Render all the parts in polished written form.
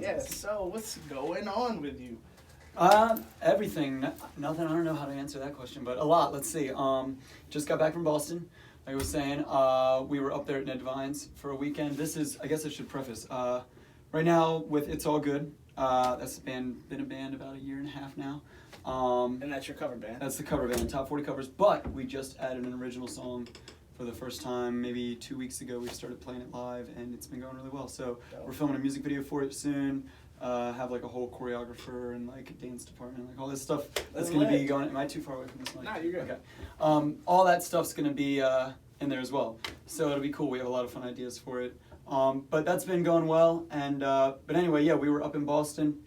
with Yeah, us. so what's going on with you? Everything. Nothing. I don't know how to answer that question, but a lot. Let's see. Just got back from Boston. Like I was saying, we were up there at Ned Devine's for a weekend. This is, I guess I should preface, right now with It's All Good. That's been a band about a year and a half now. And that's your cover band. That's the cover band, top 40 covers. But we just added an original song for the first time, maybe 2 weeks ago. We started playing it live, and it's been going really well. So we're filming a music video for it soon. Have like a whole choreographer and like a dance department, like all this stuff that's going to be going. Am I too far away from this mic? No, you're good. Okay. All that stuff's going to be in there as well. So it'll be cool. We have a lot of fun ideas for it. But that's been going well. And but anyway, yeah, we were up in Boston,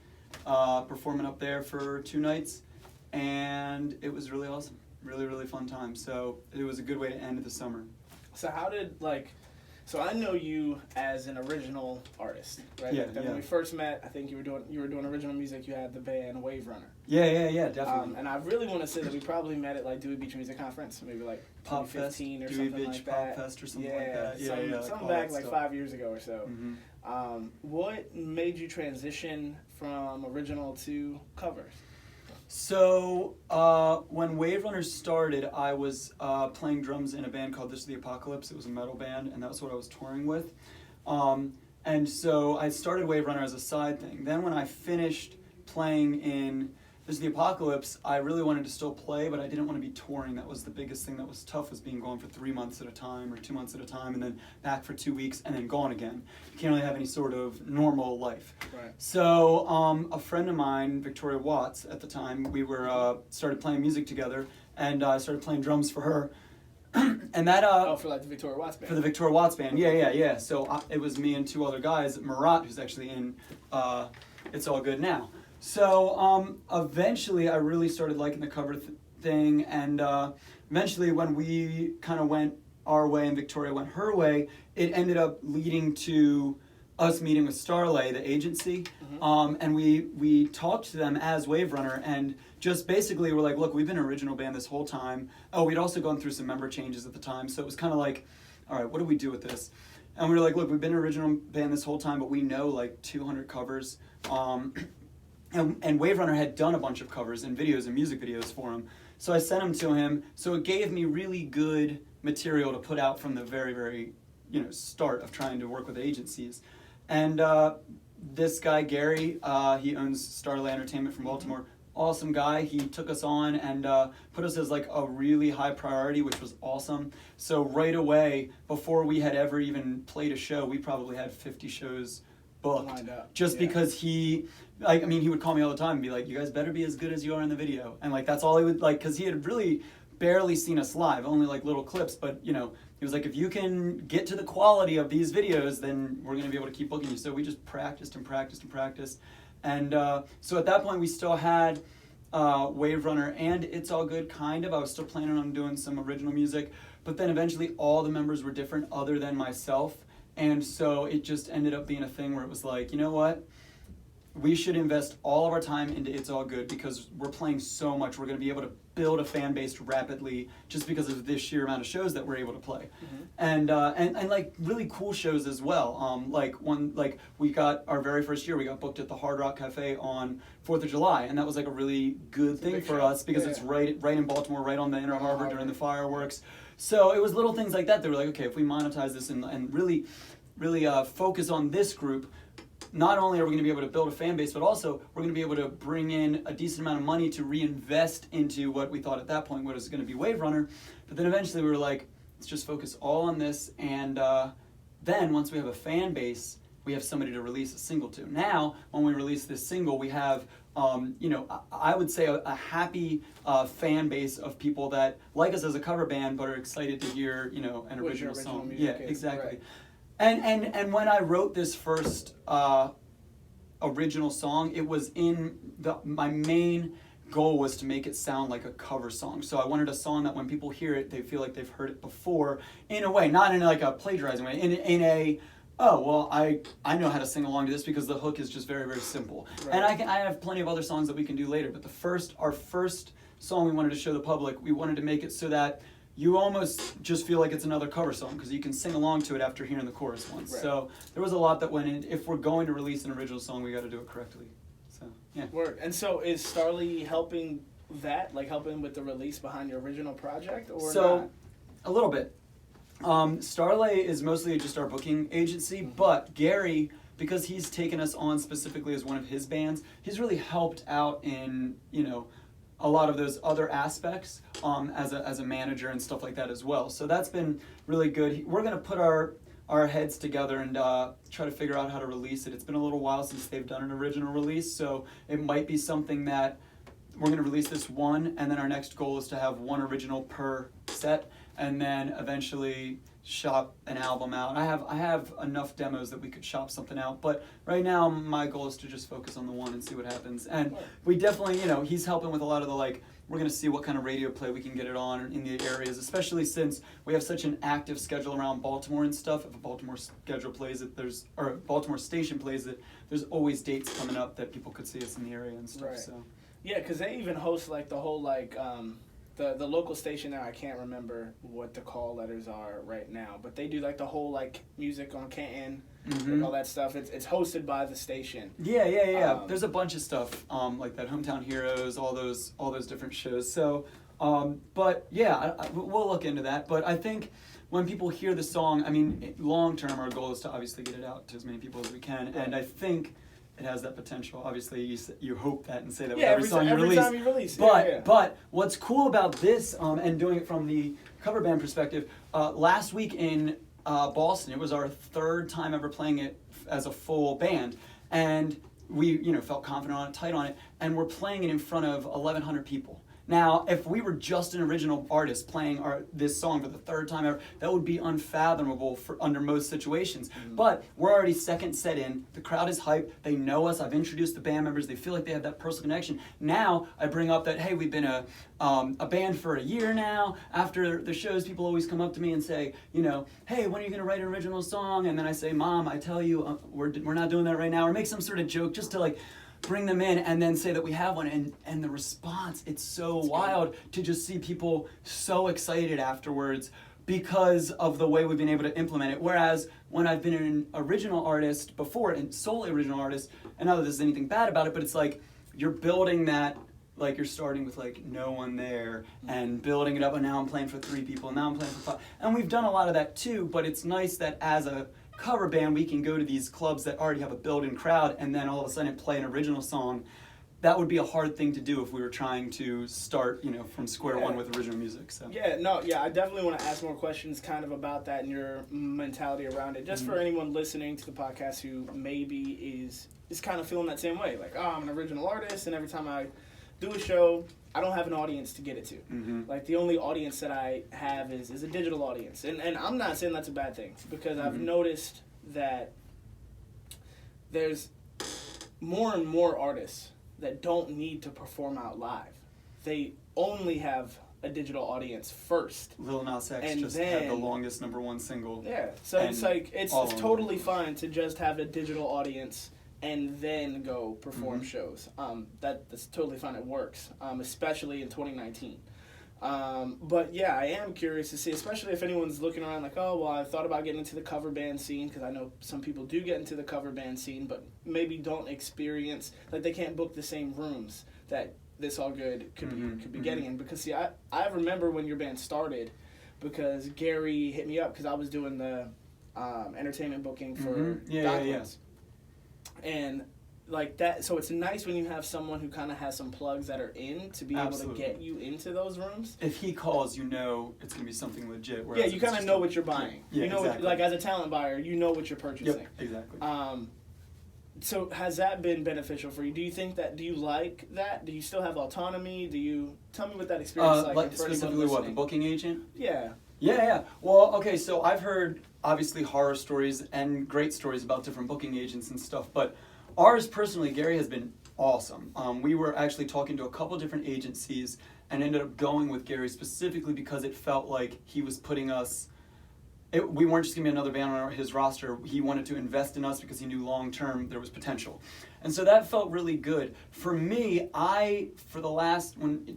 performing up there for 2 nights, and it was really awesome. Really, really fun time. So it was a good way to end the summer. So how did so I know you as an original artist, right? Yeah, When we first met, I think you were doing original music. You had the band Wave Runner. Yeah, definitely. And I really want to say that we probably met at like Dewey Beach Music Conference, maybe like Pop 2015 Fest, or Dewey something Beach like Pop that. Fest or something like that. Something like back like 5 years ago or so. Mm-hmm. What made you transition from original to covers? So when Wave Runners started, I was playing drums in a band called This Is the Apocalypse. It was a metal band, and that was what I was touring with. And so I started Wave Runner as a side thing. Then when I finished playing in This Is the Apocalypse, I really wanted to still play, but I didn't want to be touring. That was the biggest thing that was tough, was being gone for 3 months at a time or 2 months at a time, and then back for 2 weeks and then gone again. You can't really have any sort of normal life. Right. So a friend of mine, Victoria Watts, at the time, we were started playing music together, and I started playing drums for her. And that for like the Victoria Watts band. For the Victoria Watts band, yeah. So it was me and 2 other guys, Marat, who's actually in It's All Good Now. So eventually I really started liking the cover thing, and eventually when we kind of went our way and Victoria went her way, it ended up leading to us meeting with Starlay, the agency, and we talked to them as Wave Runner, and just basically we're like, look, we've been an original band this whole time. Oh, we'd also gone through some member changes at the time, so it was kind of like, all right, what do we do with this? And we were like, look, we've been an original band this whole time, but we know like 200 covers. And Wave Runner had done a bunch of covers and videos and music videos for him. So I sent them to him. So it gave me really good material to put out from the very, very, start of trying to work with agencies. And this guy, Gary, he owns Starlay Entertainment from Baltimore. Awesome guy. He took us on and put us as like a really high priority, which was awesome. So right away, before we had ever even played a show, we probably had 50 shows booked, just because he would call me all the time and be like, you guys better be as good as you are in the video, and like that's all he would like, because he had really barely seen us live, only like little clips, but he was like, if you can get to the quality of these videos, then we're going to be able to keep booking you. So we just practiced, and so at that point we still had Wave Runner and It's All Good, kind of. I was still planning on doing some original music, but then eventually all the members were different other than myself. And so it just ended up being a thing where it was like, you know what? We should invest all of our time into It's All Good, because we're playing so much. We're going to be able to build a fan base rapidly just because of this sheer amount of shows that we're able to play. And like really cool shows as well. Like we got our very first year, we got booked at the Hard Rock Cafe on 4th of July. And that was like a really good thing for us, because it's right in Baltimore, right on the Inner Harbor during the fireworks. So it was little things like that that were like, okay, if we monetize this and really focus on this group, not only are we going to be able to build a fan base, but also we're going to be able to bring in a decent amount of money to reinvest into what we thought at that point was going to be Wave Runner. But then eventually we were like, let's just focus all on this, and then once we have a fan base, we have somebody to release a single to. Now, when we release this single, we have I would say a happy fan base of people that like us as a cover band, but are excited to hear an original song. Yeah, exactly. Right. And when I wrote this first original song, it was my main goal was to make it sound like a cover song. So I wanted a song that when people hear it, they feel like they've heard it before, in a way, not in like a plagiarizing way, in a oh, well, I know how to sing along to this, because the hook is just very, very simple. Right. And I have plenty of other songs that we can do later, but our first song we wanted to show the public, we wanted to make it so that you almost just feel like it's another cover song because you can sing along to it after hearing the chorus once. Right. So there was a lot that went in. If we're going to release an original song, we got to do it correctly. So yeah. Word. And so is Starley helping that, like helping with the release behind your original project, or so not? a little bit. Starlay is mostly just our booking agency, but Gary, because he's taken us on specifically as one of his bands, he's really helped out in, a lot of those other aspects as a manager and stuff like that as well. So that's been really good. We're going to put our heads together and try to figure out how to release it. It's been a little while since they've done an original release, so it might be something that we're going to release this one, and then our next goal is to have one original per set, and then eventually shop an album out. I have enough demos that we could shop something out, but right now my goal is to just focus on the one and see what happens. And we definitely, he's helping with a lot of the we're going to see what kind of radio play we can get it on in the areas, especially since we have such an active schedule around Baltimore and stuff. If a Baltimore schedule plays it, or a Baltimore station plays it, there's always dates coming up that people could see us in the area and stuff. Right. So Yeah, because they even host the whole the local station there. I can't remember what the call letters are right now, but they do the whole music on Canton, all that stuff. It's hosted by the station. Yeah. There's a bunch of stuff like that, Hometown Heroes, all those different shows. So, but yeah, we'll look into that. But I think when people hear the song, long term, our goal is to obviously get it out to as many people as we can, Right. and I think it has that potential. Obviously, you hope that and say that with Yeah, every song you release. time you release. But what's cool about this and doing it from the cover band perspective, last week in Boston, it was our third time ever playing it as a full band, and we felt confident on it, tight on it, and we're playing it in front of 1,100 people. Now, if we were just an original artist playing this song for the third time ever, that would be unfathomable under most situations. Mm-hmm. But we're already second set in. The crowd is hyped. They know us. I've introduced the band members. They feel like they have that personal connection. Now, I bring up that, hey, we've been a band for a year now. After the shows, people always come up to me and say, hey, when are you going to write an original song? And then I say, Mom, I tell you, we're not doing that right now. Or make some sort of joke just to bring them in and then say that we have one, and the response, it's so wild to just see people so excited afterwards because of the way we've been able to implement it. Whereas when I've been an original artist before, and solely original artist, and not that there's anything bad about it, but it's you're building that, you're starting with no one there and building it up, and now I'm playing for 3 people, and now I'm playing for 5. And we've done a lot of that too, but it's nice that as a cover band, we can go to these clubs that already have a built-in crowd and then all of a sudden play an original song. That would be a hard thing to do if we were trying to start, from square one with original music. So I definitely want to ask more questions kind of about that and your mentality around it. Just for anyone listening to the podcast who maybe is kind of feeling that same way. I'm an original artist, and every time I do a show, I don't have an audience to get it to. Mm-hmm. The only audience that I have is a digital audience. And I'm not saying that's a bad thing, because I've noticed that there's more and more artists that don't need to perform out live. They only have a digital audience first. Lil Nas X and just then, had the longest number 1 single. Yeah, so it's it's totally fine to just have a digital audience and then go perform shows. That's totally fine. It works, especially in 2019. But yeah, I am curious to see, especially if anyone's looking around I thought about getting into the cover band scene, because I know some people do get into the cover band scene, but maybe don't experience, they can't book the same rooms that This All Good could be getting in. Because see, I remember when your band started, because Gary hit me up because I was doing the entertainment booking for Documents. And that, so it's nice when you have someone who kind of has some plugs that are in to be able to get you into those rooms. If he calls, it's going to be something legit. Yeah, you kind of know what you're buying. Yeah, you know, exactly. as a talent buyer, you know what you're purchasing. Yep, exactly. So has that been beneficial for you? Do you like that? Do you still have autonomy? Tell me what that experience is like. Specifically what, the booking agent? Yeah. Yeah. Well, okay, so I've heard, obviously, horror stories and great stories about different booking agents and stuff, but ours, personally, Gary, has been awesome. We were actually talking to a couple different agencies and ended up going with Gary specifically because it felt like he was putting us we weren't just going to be another band on his roster. He wanted to invest in us because he knew long term there was potential. And so that felt really good. For me,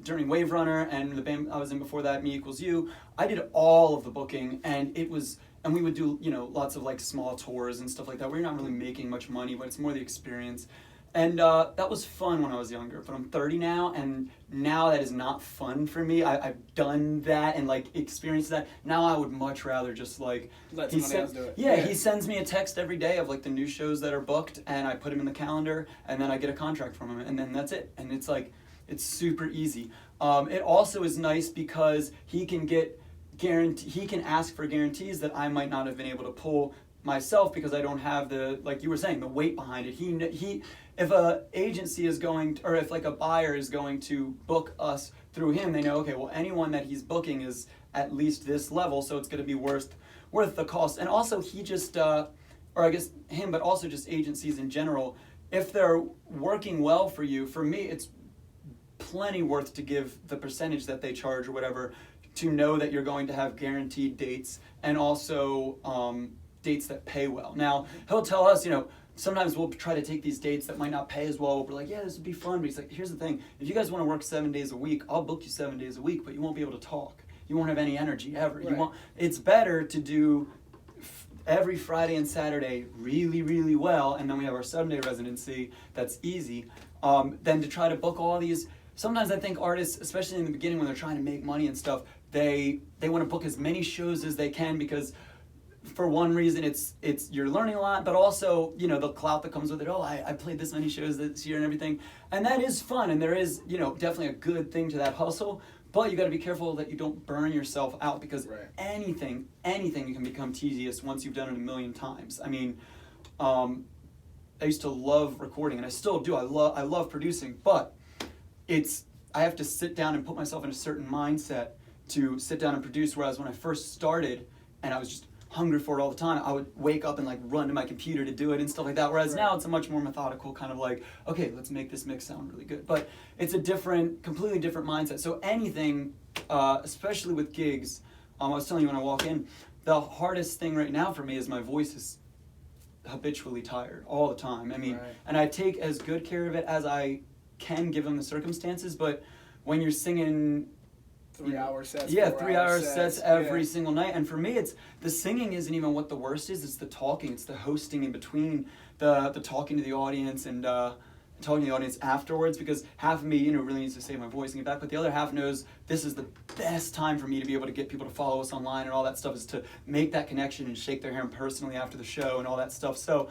during Wave Runner and the band I was in before that, Me Equals You, I did all of the booking, and we would do, lots of like small tours and stuff like that. We're not really making much money, but it's more the experience. And that was fun when I was younger, but I'm 30 now, and now that is not fun for me. I've done that and like experienced that. Now I would much rather just like let somebody else do it. Yeah, he sends me a text every day of like the new shows that are booked, and I put him in the calendar, and then I get a contract from him, and then that's it. And it's like it's super easy. It also is nice because he can ask for guarantees that I might not have been able to pull myself because I don't have the, like you were saying, the weight behind it. If a agency is or if like a buyer is going to book us through him, they know, okay, well, anyone that he's booking is at least this level, so it's going to be worth the cost. And also he just, or I guess him, but also just agencies in general, if they're working well for you, for me, it's plenty worth to give the percentage that they charge or whatever to know that you're going to have guaranteed dates and also dates that pay well. Now, he'll tell us, sometimes we'll try to take these dates that might not pay as well. We're like, yeah, this would be fun. But he's like, here's the thing. If you guys want to work 7 days a week, I'll book you 7 days a week, but you won't be able to talk. You won't have any energy ever. Right. It's better to do every Friday and Saturday really, really well, and then we have our 7-day residency that's easy, than to try to book all these. Sometimes I think artists, especially in the beginning when they're trying to make money and stuff, they want to book as many shows as they can because for one reason it's you're learning a lot, but also the clout that comes with it. I played this many shows this year and everything, and that is fun, and there is definitely a good thing to that hustle, but you got to be careful that you don't burn yourself out because anything can become tedious once you've done it a million times. I mean, I used to love recording, and I still do. I love producing, but I have to sit down and put myself in a certain mindset to sit down and produce, whereas when I first started and I was just hungry for it all the time, I would wake up and like run to my computer to do it and stuff like that, whereas now it's a much more methodical kind of like, okay, let's make this mix sound really good. But it's a completely different mindset. So anything, especially with gigs, I was telling you when I walk in, the hardest thing right now for me is my voice is habitually tired all the time. I mean, and I take as good care of it as I can given the circumstances, but when you're singing 3-hour sets. 3-hour sets every single night. And for me, the singing isn't even what the worst is. It's the talking. It's the hosting in between, the talking to the audience and talking to the audience afterwards. Because half of me, really needs to save my voice and get back, but the other half knows this is the best time for me to be able to get people to follow us online and all that stuff, is to make that connection and shake their hand personally after the show and all that stuff. So,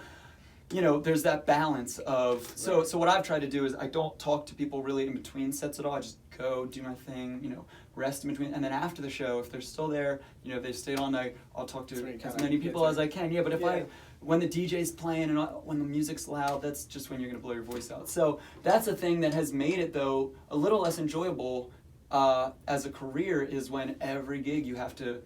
there's that balance of so what I've tried to do is I don't talk to people really in between sets at all. I just go do my thing, rest in between, and then after the show, if they're still there, if they stayed all night, I'll talk to as many people as I can. Yeah, but when the DJ's playing and when the music's loud, that's just when you're gonna blow your voice out. So that's a thing that has made it though a little less enjoyable as a career, is when every gig you have to.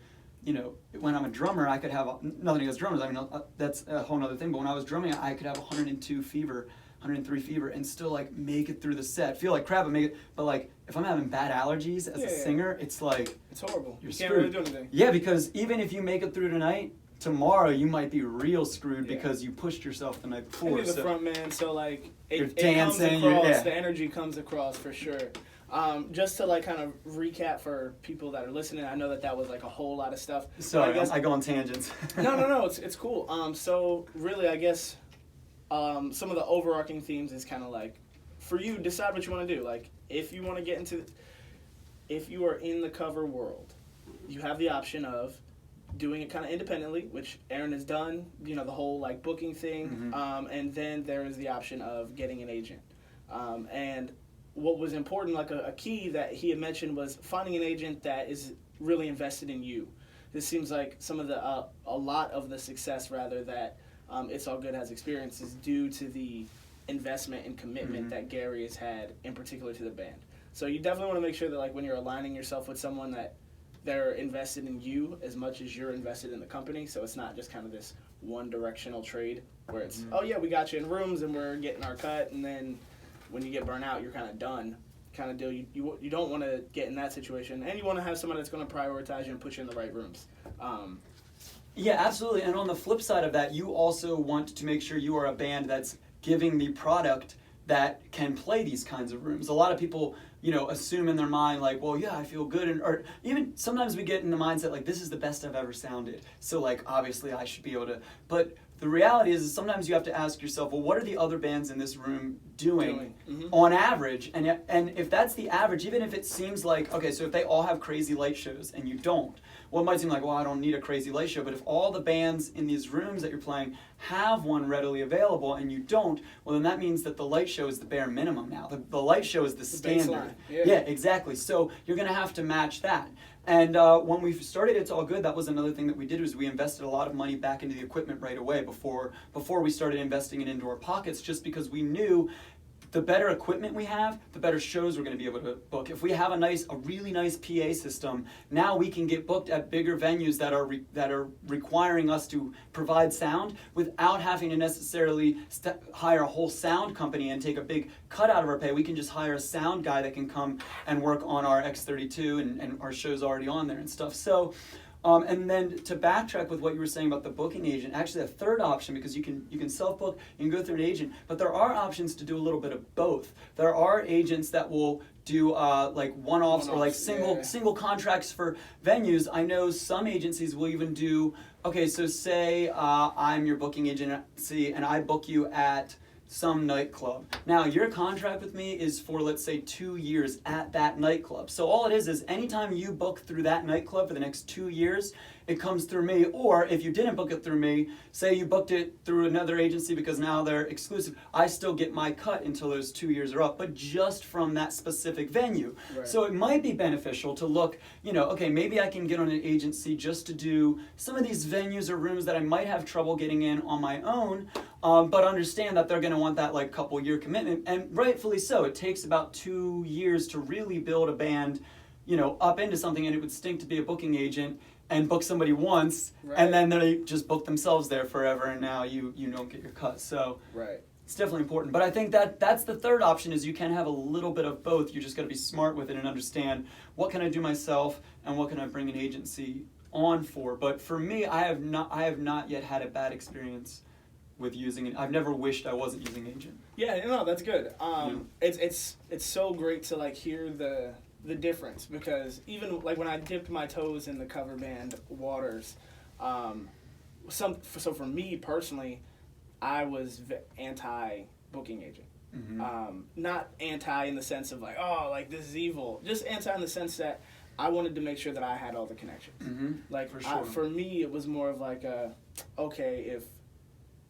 When I'm a drummer, I could have nothing against drummers. I mean, that's a whole other thing. But when I was drumming, I could have 102 fever, 103 fever, and still like make it through the set. Feel like crap, and make it. But like, if I'm having bad allergies as a singer, it's like it's horrible. You're you can't screwed. really do anything. Yeah, because even if you make it through tonight, tomorrow you might be real screwed because you pushed yourself the night before. And you're the front man, so like you're it dancing. comes across. The energy comes across for sure. Just to like kind of recap for people that are listening, I know that was like a whole lot of stuff. Sorry, I go on tangents. No, it's cool. So really, I guess some of the overarching themes is kind of like, for you, decide what you want to do. Like, if you want to get into, if you are in the cover world, you have the option of doing it kind of independently, which Aaron has done. The whole like booking thing, and then there is the option of getting an agent, and what was important, like a key that he had mentioned, was finding an agent that is really invested in you. This seems like some of the a lot of the success rather that It's All Good has experienced is due to the investment and commitment that Gary has had, in particular to the band. So you definitely want to make sure that like when you're aligning yourself with someone, that they're invested in you as much as you're invested in the company. So it's not just kind of this one directional trade where it's, oh yeah, we got you in rooms and we're getting our cut, and then when you get burnt out, you're kind of done kind of deal. You don't want to get in that situation, and you want to have someone that's going to prioritize you and put you in the right rooms. Yeah, absolutely. And on the flip side of that, you also want to make sure you are a band that's giving the product that can play these kinds of rooms. A lot of people, assume in their mind like, well, yeah, I feel good, or even sometimes we get in the mindset like, this is the best I've ever sounded, so like obviously I should be able to. But the reality is sometimes you have to ask yourself, well, what are the other bands in this room doing on average? And if that's the average, even if it seems like, okay, so if they all have crazy light shows and you don't, well, it might seem like, well, I don't need a crazy light show. But if all the bands in these rooms that you're playing have one readily available and you don't, well, then that means that the light show is the bare minimum now. The light show is the standard. Yeah, exactly. So you're going to have to match that. And when we started It's All Good, that was another thing that we did, was we invested a lot of money back into the equipment right away before we started investing it into our pockets, just because we knew the better equipment we have, the better shows we're going to be able to book. If we have a really nice PA system, now we can get booked at bigger venues that are requiring us to provide sound without having to necessarily hire a whole sound company and take a big cut out of our pay. We can just hire a sound guy that can come and work on our X32 and our show's already on there and stuff. So. And then to backtrack with what you were saying about the booking agent, actually a third option, because you can self-book, you can go through an agent, but there are options to do a little bit of both. There are agents that will do like one-offs or like single contracts for venues. I know some agencies will even do, okay, so say I'm your booking agency and I book you at some nightclub. Now, your contract with me is for, let's say, 2 years at that nightclub. So all it is anytime you book through that nightclub for the next 2 years, it comes through me. Or if you didn't book it through me, say you booked it through another agency because now they're exclusive, I still get my cut until those 2 years are up, but just from that specific venue. Right. So it might be beneficial to look, okay, maybe I can get on an agency just to do some of these venues or rooms that I might have trouble getting in on my own, but understand that they're going to want that like couple year commitment, and rightfully so. It takes about 2 years to really build a band, up into something, and it would stink to be a booking agent and book somebody once, and then they just book themselves there forever, and now you don't get your cut. So it's definitely important. But I think that's the third option, is you can have a little bit of both. You just got to be smart with it and understand, what can I do myself and what can I bring an agency on for. But for me, I have not yet had a bad experience with using it. I've never wished I wasn't using agent. Yeah, no, that's good. It's so great to like hear the difference, because even like when I dipped my toes in the cover band waters, so for me personally, I was anti booking agent. Not anti in the sense of like, oh, like this is evil. Just anti in the sense that I wanted to make sure that I had all the connections. Like for sure. For me, it was more of like okay, if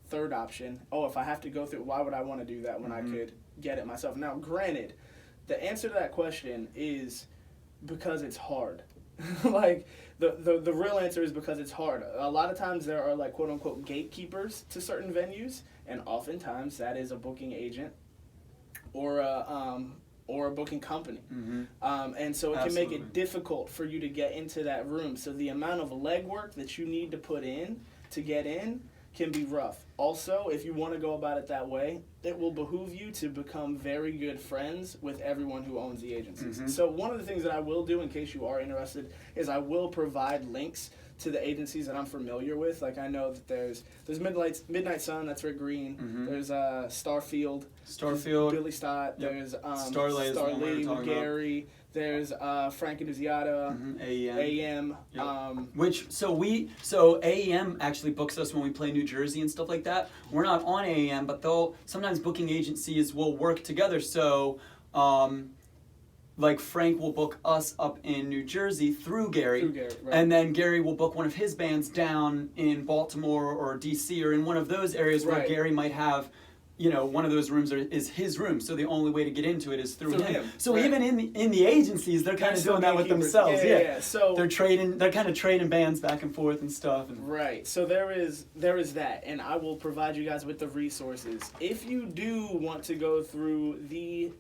third option, if I have to go through, why would I want to do that when I could get it myself? Now, granted, the answer to that question is because it's hard. Like, the real answer is because it's hard. A lot of times there are, like, quote-unquote gatekeepers to certain venues, and oftentimes that is a booking agent or a booking company. And so it can make it difficult for you to get into that room. So the amount of legwork that you need to put in to get in can be rough. Also, if you want to go about it that way, it will behoove you to become very good friends with everyone who owns the agencies. So one of the things that I will do, in case you are interested, is I will provide links to the agencies that I'm familiar with. Like, I know that there's Midnight Sun, that's Rick Green. There's Starfield, Billy Stott. There's Starley with Gary. There's Frank Annunziata, AEM. So AEM actually books us when we play New Jersey and stuff like that. We're not on AEM, but sometimes booking agencies will work together. So, like Frank will book us up in New Jersey through Gary, and then Gary will book one of his bands down in Baltimore or DC or in one of those areas where Gary might have, one of those rooms is his room, so the only way to get into it is through him. So even in the agencies, they're kind of doing that with themselves. Yeah. So they're kind of trading bands back and forth and stuff. Right. So there is that, and I will provide you guys with the resources if you do want to go through the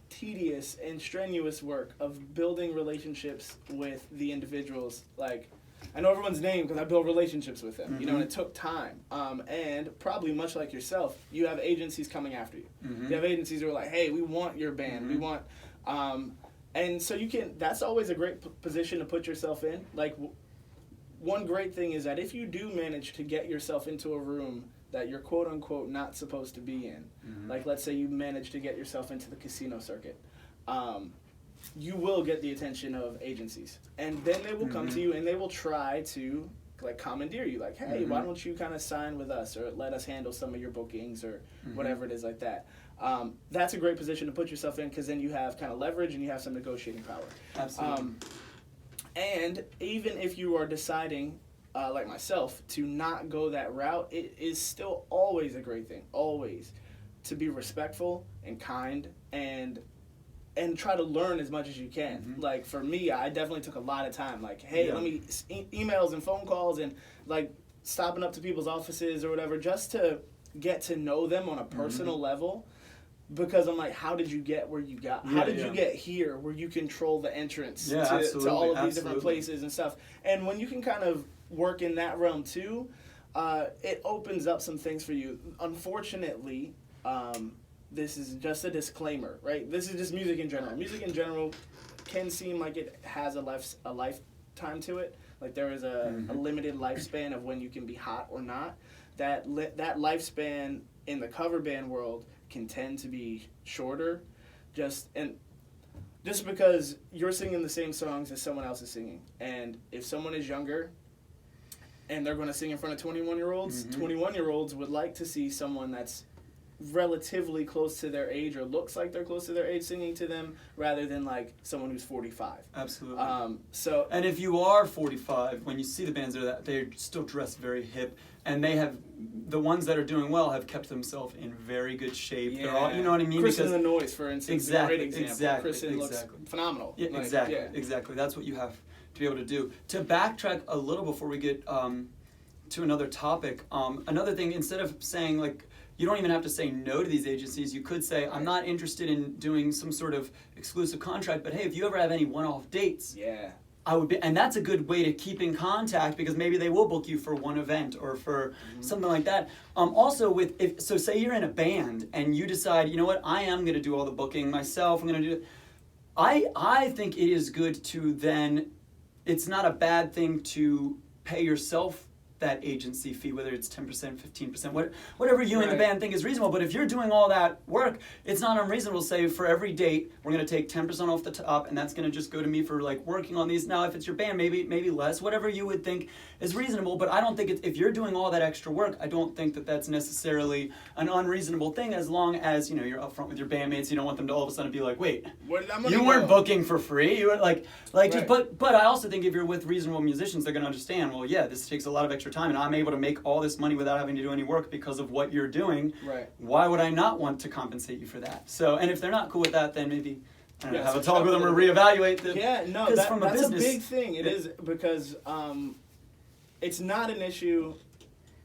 tedious and strenuous work of building relationships with the individuals. Like, I know everyone's name because I built relationships with them, and it took time. And probably much like yourself, you have agencies coming after you. You have agencies who are like, hey, we want your band. We want, and so that's always a great position to put yourself in. Like, one great thing is that if you do manage to get yourself into a room that you're quote unquote not supposed to be in, like let's say you manage to get yourself into the casino circuit, you will get the attention of agencies, and then they will come to you and they will try to like commandeer you, like, hey, why don't you kind of sign with us or let us handle some of your bookings or whatever it is like that. That's a great position to put yourself in, because then you have kind of leverage and you have some negotiating power. Absolutely. And even if you are deciding, like myself, to not go that route, it is still always a great thing, always, to be respectful and kind and try to learn as much as you can. Like, for me, I definitely took a lot of time. Like, hey, let me emails and phone calls and, like, stopping up to people's offices or whatever just to get to know them on a personal level. Because I'm like, how did you get where you got? How did you get here where you control the entrance to all of these different places and stuff? And when you can kind of work in that realm too, it opens up some things for you. Unfortunately, this is just a disclaimer, right? This is just music in general. Music in general can seem like it has a lifetime to it. Like there is a limited lifespan of when you can be hot or not. That lifespan in the cover band world can tend to be shorter, just because you're singing the same songs as someone else is singing. And if someone is younger and they're going to sing in front of 21-year-olds, 21-year-olds would like to see someone that's relatively close to their age or looks like they're close to their age singing to them, rather than like someone who's 45. Absolutely. And if you are 45, when you see the bands they're still dressed very hip, and they have, the ones that are doing well have kept themselves in very good shape. Yeah. They're all, you know what I mean? Chris in the Noise, for instance, exactly, is a great example. Chris looks phenomenal. Yeah, like, exactly. That's what you have to be able to do. To backtrack a little before we get to another topic, another thing, instead of saying like, you don't even have to say no to these agencies. You could say, I'm not interested in doing some sort of exclusive contract, but hey, if you ever have any one-off dates, I would be, and that's a good way to keep in contact, because maybe they will book you for one event or for something like that. Also, so say you're in a band and you decide, you know what, I am going to do all the booking myself. I'm going to do it. I think it is good to then. It's not a bad thing to pay yourself that agency fee, whether it's 10%, 15%, whatever you in the band think is reasonable. But if you're doing all that work, it's not unreasonable to say for every date, we're going to take 10% off the top, and that's going to just go to me for like working on these. Now, if it's your band, maybe less, whatever you would think is reasonable. But I don't think if you're doing all that extra work, I don't think that that's necessarily an unreasonable thing, as long as, you know, you're upfront with your bandmates. You don't want them to all of a sudden be like, wait, you weren't booking for free. You were like just, but I also think if you're with reasonable musicians, they're going to understand, well, yeah, this takes a lot of extra time, and I'm able to make all this money without having to do any work because of what you're doing. Right. Why would I not want to compensate you for that? So, and if they're not cool with that, then maybe have a talk with them or reevaluate them. Yeah, no, that's a big thing. It is, because it's not an issue.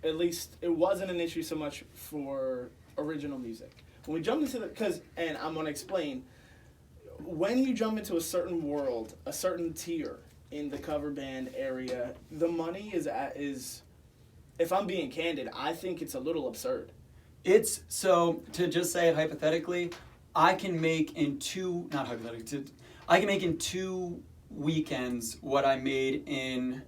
At least it wasn't an issue so much for original music. When we jumped into and I'm going to explain, when you jump into a certain world, a certain tier in the cover band area, the money is, if I'm being candid, I think it's a little absurd. It's, so to just say it hypothetically, I can make in two weekends what I made in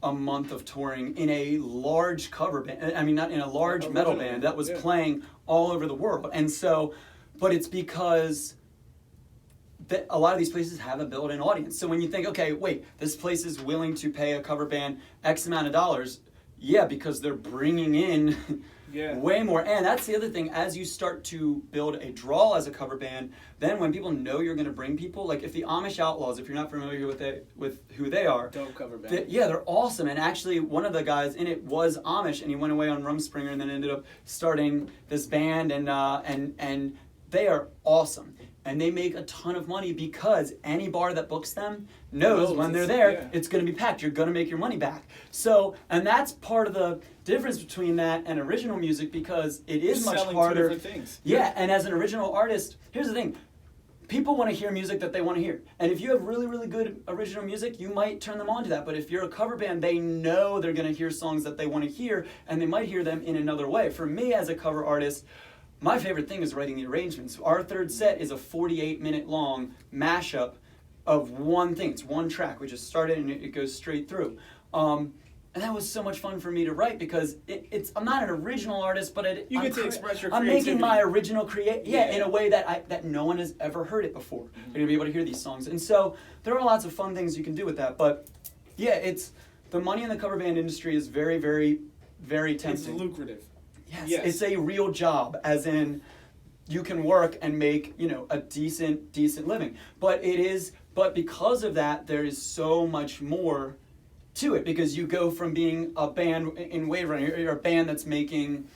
a month of touring in a large cover band. I mean, not in a large metal band that was playing all over the world. And so, but it's because a lot of these places have a built-in audience. So when you think, okay, wait, this place is willing to pay a cover band X amount of dollars, because they're bringing in way more. And that's the other thing, as you start to build a draw as a cover band, then when people know you're going to bring people, like if the Amish Outlaws, if you're not familiar with who they are, dope cover band. They're awesome. And actually, one of the guys in it was Amish, and he went away on Rumspringer and then ended up starting this band, and they are awesome. And they make a ton of money because any bar that books them knows when they're there, it's going to be packed. You're going to make your money back. So, and that's part of the difference between that and original music, because it is much harder. Two different things. Yeah, and as an original artist, here's the thing. People want to hear music that they want to hear. And if you have really, really good original music, you might turn them on to that. But if you're a cover band, they know they're going to hear songs that they want to hear, and they might hear them in another way. For me as a cover artist, my favorite thing is writing the arrangements. Our third set is a 48-minute long mashup of one thing. It's one track. We just start it and it goes straight through. And that was so much fun for me to write because I'm not an original artist, but you get to express your creativity. I'm making my original in a way that no one has ever heard it before. You're gonna be able to hear these songs, and so there are lots of fun things you can do with that. But yeah, it's the money in the cover band industry is very, very, very tempting. It's lucrative. Yes, it's a real job, as in you can work and make a decent living. But because of that, there is so much more to it, because you go from being a band in Wave Runner, you're a band that's making,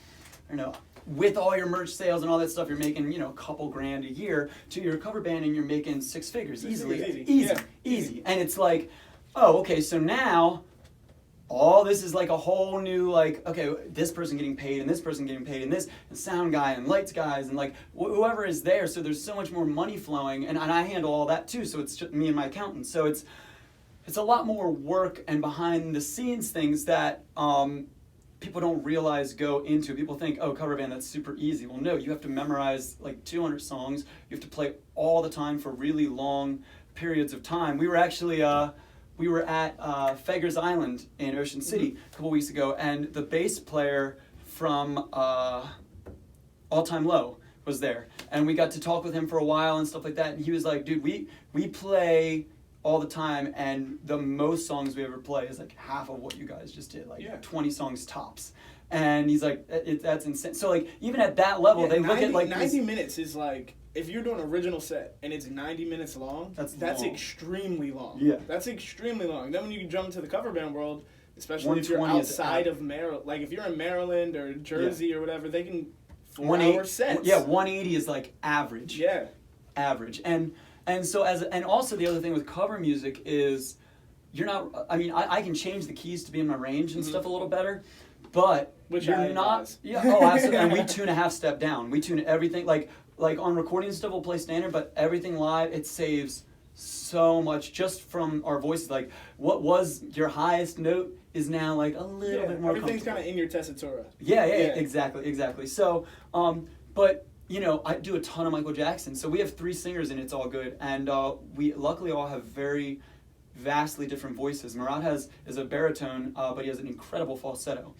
with all your merch sales and all that stuff, you're making, a couple grand a year, to your cover band and you're making six figures easily. Easy. And it's like, oh, okay, so now all this is like a whole new, like, okay, this person getting paid and this person getting paid and this, and sound guy and lights guys and like whoever is there. So there's so much more money flowing, and I handle all that too. So it's just me and my accountant. So it's a lot more work and behind the scenes things that people don't realize go into. People think, oh, cover band, that's super easy. Well, no, you have to memorize like 200 songs. You have to play all the time for really long periods of time. We were actually we were at Feggers Island in Ocean City a couple weeks ago, and the bass player from All Time Low was there, and we got to talk with him for a while and stuff like that. And he was like, dude, we play all the time, and the most songs we ever play is like half of what you guys just did, like 20 songs tops. And he's like, that's insane. So like even at that level, they look at like 90 minutes is like, if you're doing an original set and it's 90 minutes long, that's long. Extremely long. Yeah, that's extremely long. Then when you jump into the cover band world, especially if you're outside of Maryland, like if you're in Maryland or Jersey or whatever, they can 4-hour sets. Yeah, 180 is like average. Yeah, average. And so and also the other thing with cover music is you're not, I mean, I can change the keys to be in my range and stuff a little better, but you're not. Yeah, oh, absolutely. And we tune a half step down. We tune everything, like on recording stuff we'll play standard, but everything live, it saves so much just from our voices. Like what was your highest note is now like a little bit more everything's kind of in your tessatura. Yeah, exactly. So, but I do a ton of Michael Jackson. So we have 3 singers and it's all good. And we luckily all have very vastly different voices. Murat is a baritone, but he has an incredible falsetto.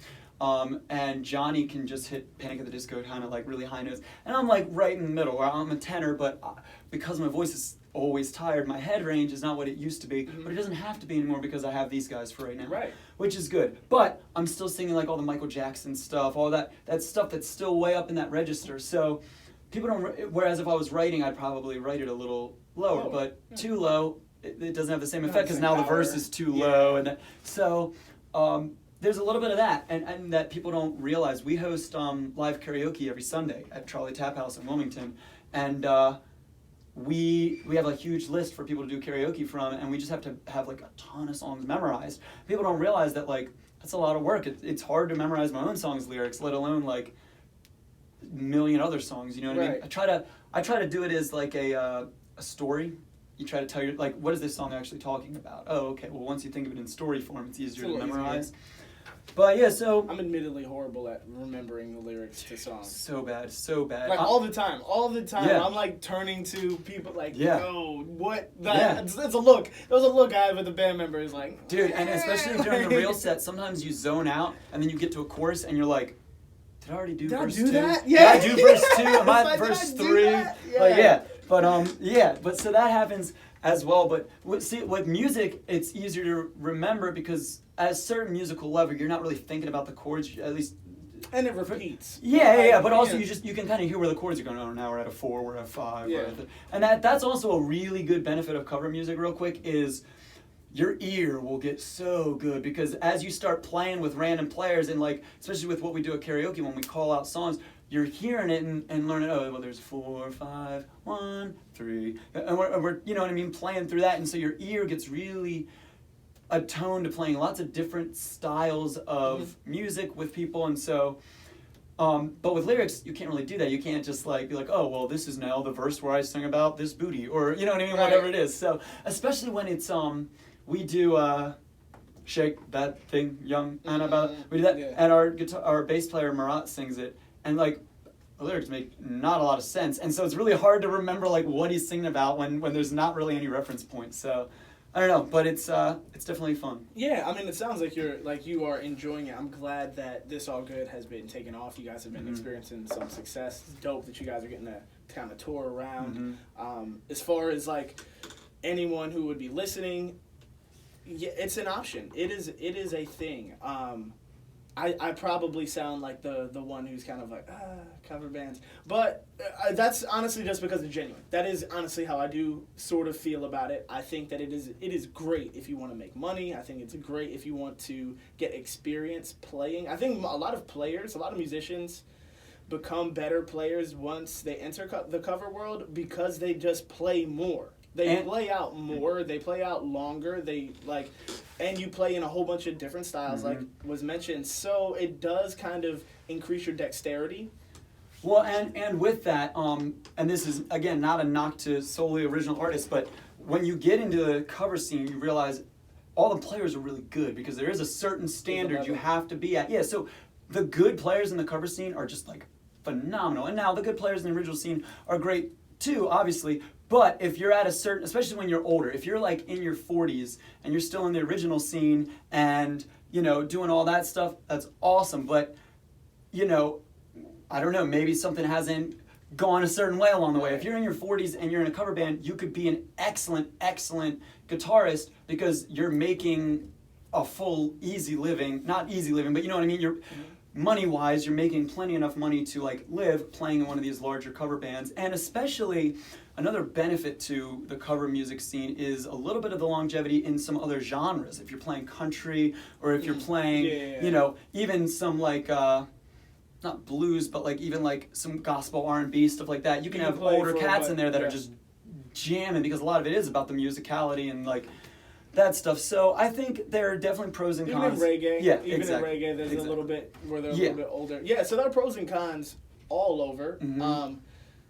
And Johnny can just hit Panic at the Disco kind of like really high notes. And I'm like right in the middle, where I'm a tenor, but because my voice is always tired, my head range is not what it used to be, but it doesn't have to be anymore because I have these guys for right now. Right. Which is good. But I'm still singing like all the Michael Jackson stuff, all that stuff that's still way up in that register. So people don't, whereas if I was writing, I'd probably write it a little lower, but too low, it doesn't have the same effect because now the verse is too low. And so there's a little bit of that, and that people don't realize. We host live karaoke every Sunday at Charlie Tap House in Wilmington, and we have a huge list for people to do karaoke from, and we just have to have like a ton of songs memorized. People don't realize that like that's a lot of work. It's hard to memorize my own songs' lyrics, let alone like a million other songs. You know what I mean? I try to do it as like a story. You try to tell your, like, what is this song actually talking about? Oh, okay. Well, once you think of it in story form, it's easier to memorize. Easier. But yeah, so I'm admittedly horrible at remembering the lyrics to songs. So bad. Like all the time. Yeah. I'm like turning to people like, yo, what? That's a look. There was a look I have with the band members, like, dude, and especially during the real set, sometimes you zone out and then you get to a chorus and you're like, did I already do verse 2? That? Yeah. Did I do verse 2? Am I verse 3? Yeah. But so that happens as well. But with music, it's easier to remember because at a certain musical level, you're not really thinking about the chords, at least. And it repeats. But also you can kind of hear where the chords are going. Oh, now we're at a 4, we're at a 5. Yeah. And that's also a really good benefit of cover music, real quick, is your ear will get so good because as you start playing with random players and like, especially with what we do at karaoke when we call out songs, you're hearing it and learning, oh, well, there's 4, 5, 1, 3. And we're, you know what I mean, playing through that. And so your ear gets really attuned to playing lots of different styles of music with people. And so, but with lyrics, you can't really do that. You can't just like be like, oh, well, this is now the verse where I sing about this booty or, you know what I mean, whatever it is. So especially when it's, we do Shake That Thing Young Annabelle. We do that, and our bass player Murat sings it, and like the lyrics make not a lot of sense, and so it's really hard to remember like what he's singing about when there's not really any reference points. So I don't know, but it's definitely fun. Yeah, I mean, it sounds like you are enjoying it. I'm glad that This All Good has been taken off. You guys have been experiencing some success. It's dope that you guys are getting to kind of tour around. As far as like anyone who would be listening, yeah, it's an option. It is a thing. I probably sound like the one who's kind of like, cover bands. But that's honestly just because it's genuine. That is honestly how I do sort of feel about it. I think that it is great if you want to make money. I think it's great if you want to get experience playing. I think a lot of musicians become better players once they enter the cover world because they just play more. They play out more. They play out longer. And you play in a whole bunch of different styles, like was mentioned. So it does kind of increase your dexterity. Well, and with that, and this is again not a knock to solely original artists, but when you get into the cover scene, you realize all the players are really good because there is a certain standard you have to be at. Yeah, so the good players in the cover scene are just like phenomenal, and now the good players in the original scene are great too, obviously. But if you're at a certain, especially when you're older, if you're like in your 40s and you're still in the original scene and, you know, doing all that stuff, that's awesome. But, you know, I don't know, maybe something hasn't gone a certain way along the way. If you're in your 40s and you're in a cover band, you could be an excellent, excellent guitarist because you're making a full easy living, not easy living, but you know what I mean? You're money-wise, you're making plenty enough money to like live playing in one of these larger cover bands. And especially another benefit to the cover music scene is a little bit of the longevity in some other genres. If you're playing country or if you're playing, you know, even some like, not blues, but like even like some gospel R&B, stuff like that. You can have older cats in there that are just jamming because a lot of it is about the musicality and like that stuff. So I think there are definitely pros and cons. Even in reggae, in reggae, there's a little bit where they're a little bit older. Yeah, so there are pros and cons all over.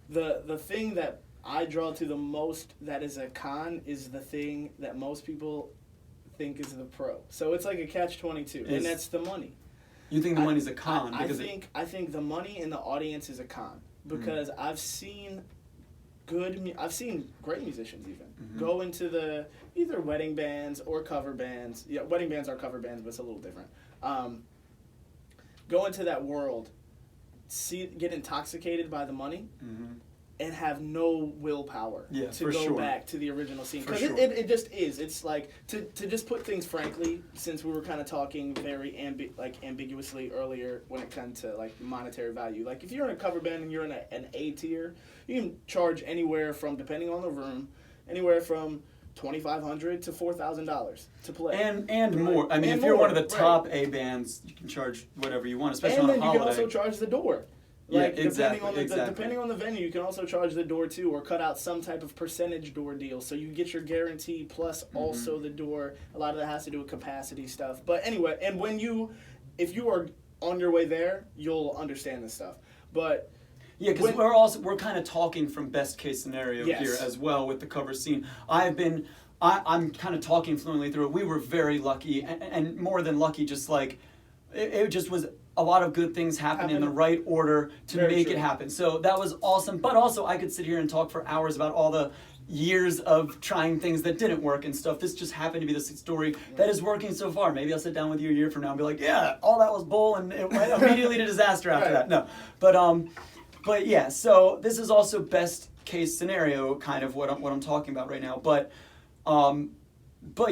The thing that I draw to the most that is a con is the thing that most people think is the pro. So it's like a catch-22, and that's the money. You think the money's a con? I think the money in the audience is a con because I've seen great musicians even go into the either wedding bands or cover bands. Yeah, wedding bands are cover bands, but it's a little different. Go into that world, get intoxicated by the money, and have no willpower to go back to the original scene. Because it just is. It's like, to just put things frankly, since we were kind of talking very ambiguously earlier when it comes to like monetary value. Like if you're in a cover band and you're in an A tier, you can charge anywhere from, depending on the room, anywhere from $2,500 to $4,000 to play, and more. I mean, if you're one of the top A bands, you can charge whatever you want, especially on a holiday. And then you can also charge the door. Like, depending on the venue, you can also charge the door too, or cut out some type of percentage door deal, so you get your guarantee plus also the door. A lot of that has to do with capacity stuff. But anyway, and if you are on your way there, you'll understand this stuff. But yeah, because we're kind of talking from best case scenario here as well with the cover scene. I'm kind of talking fluently through it. We were very lucky, and more than lucky, just like it just was. A lot of good things happen in the right order to make it happen. So that was awesome. But also, I could sit here and talk for hours about all the years of trying things that didn't work and stuff. This just happened to be the story that is working so far. Maybe I'll sit down with you a year from now and be like, yeah, all that was bull, and it went immediately to disaster after that. No, but yeah. So this is also best case scenario, kind of what I'm talking about right now. But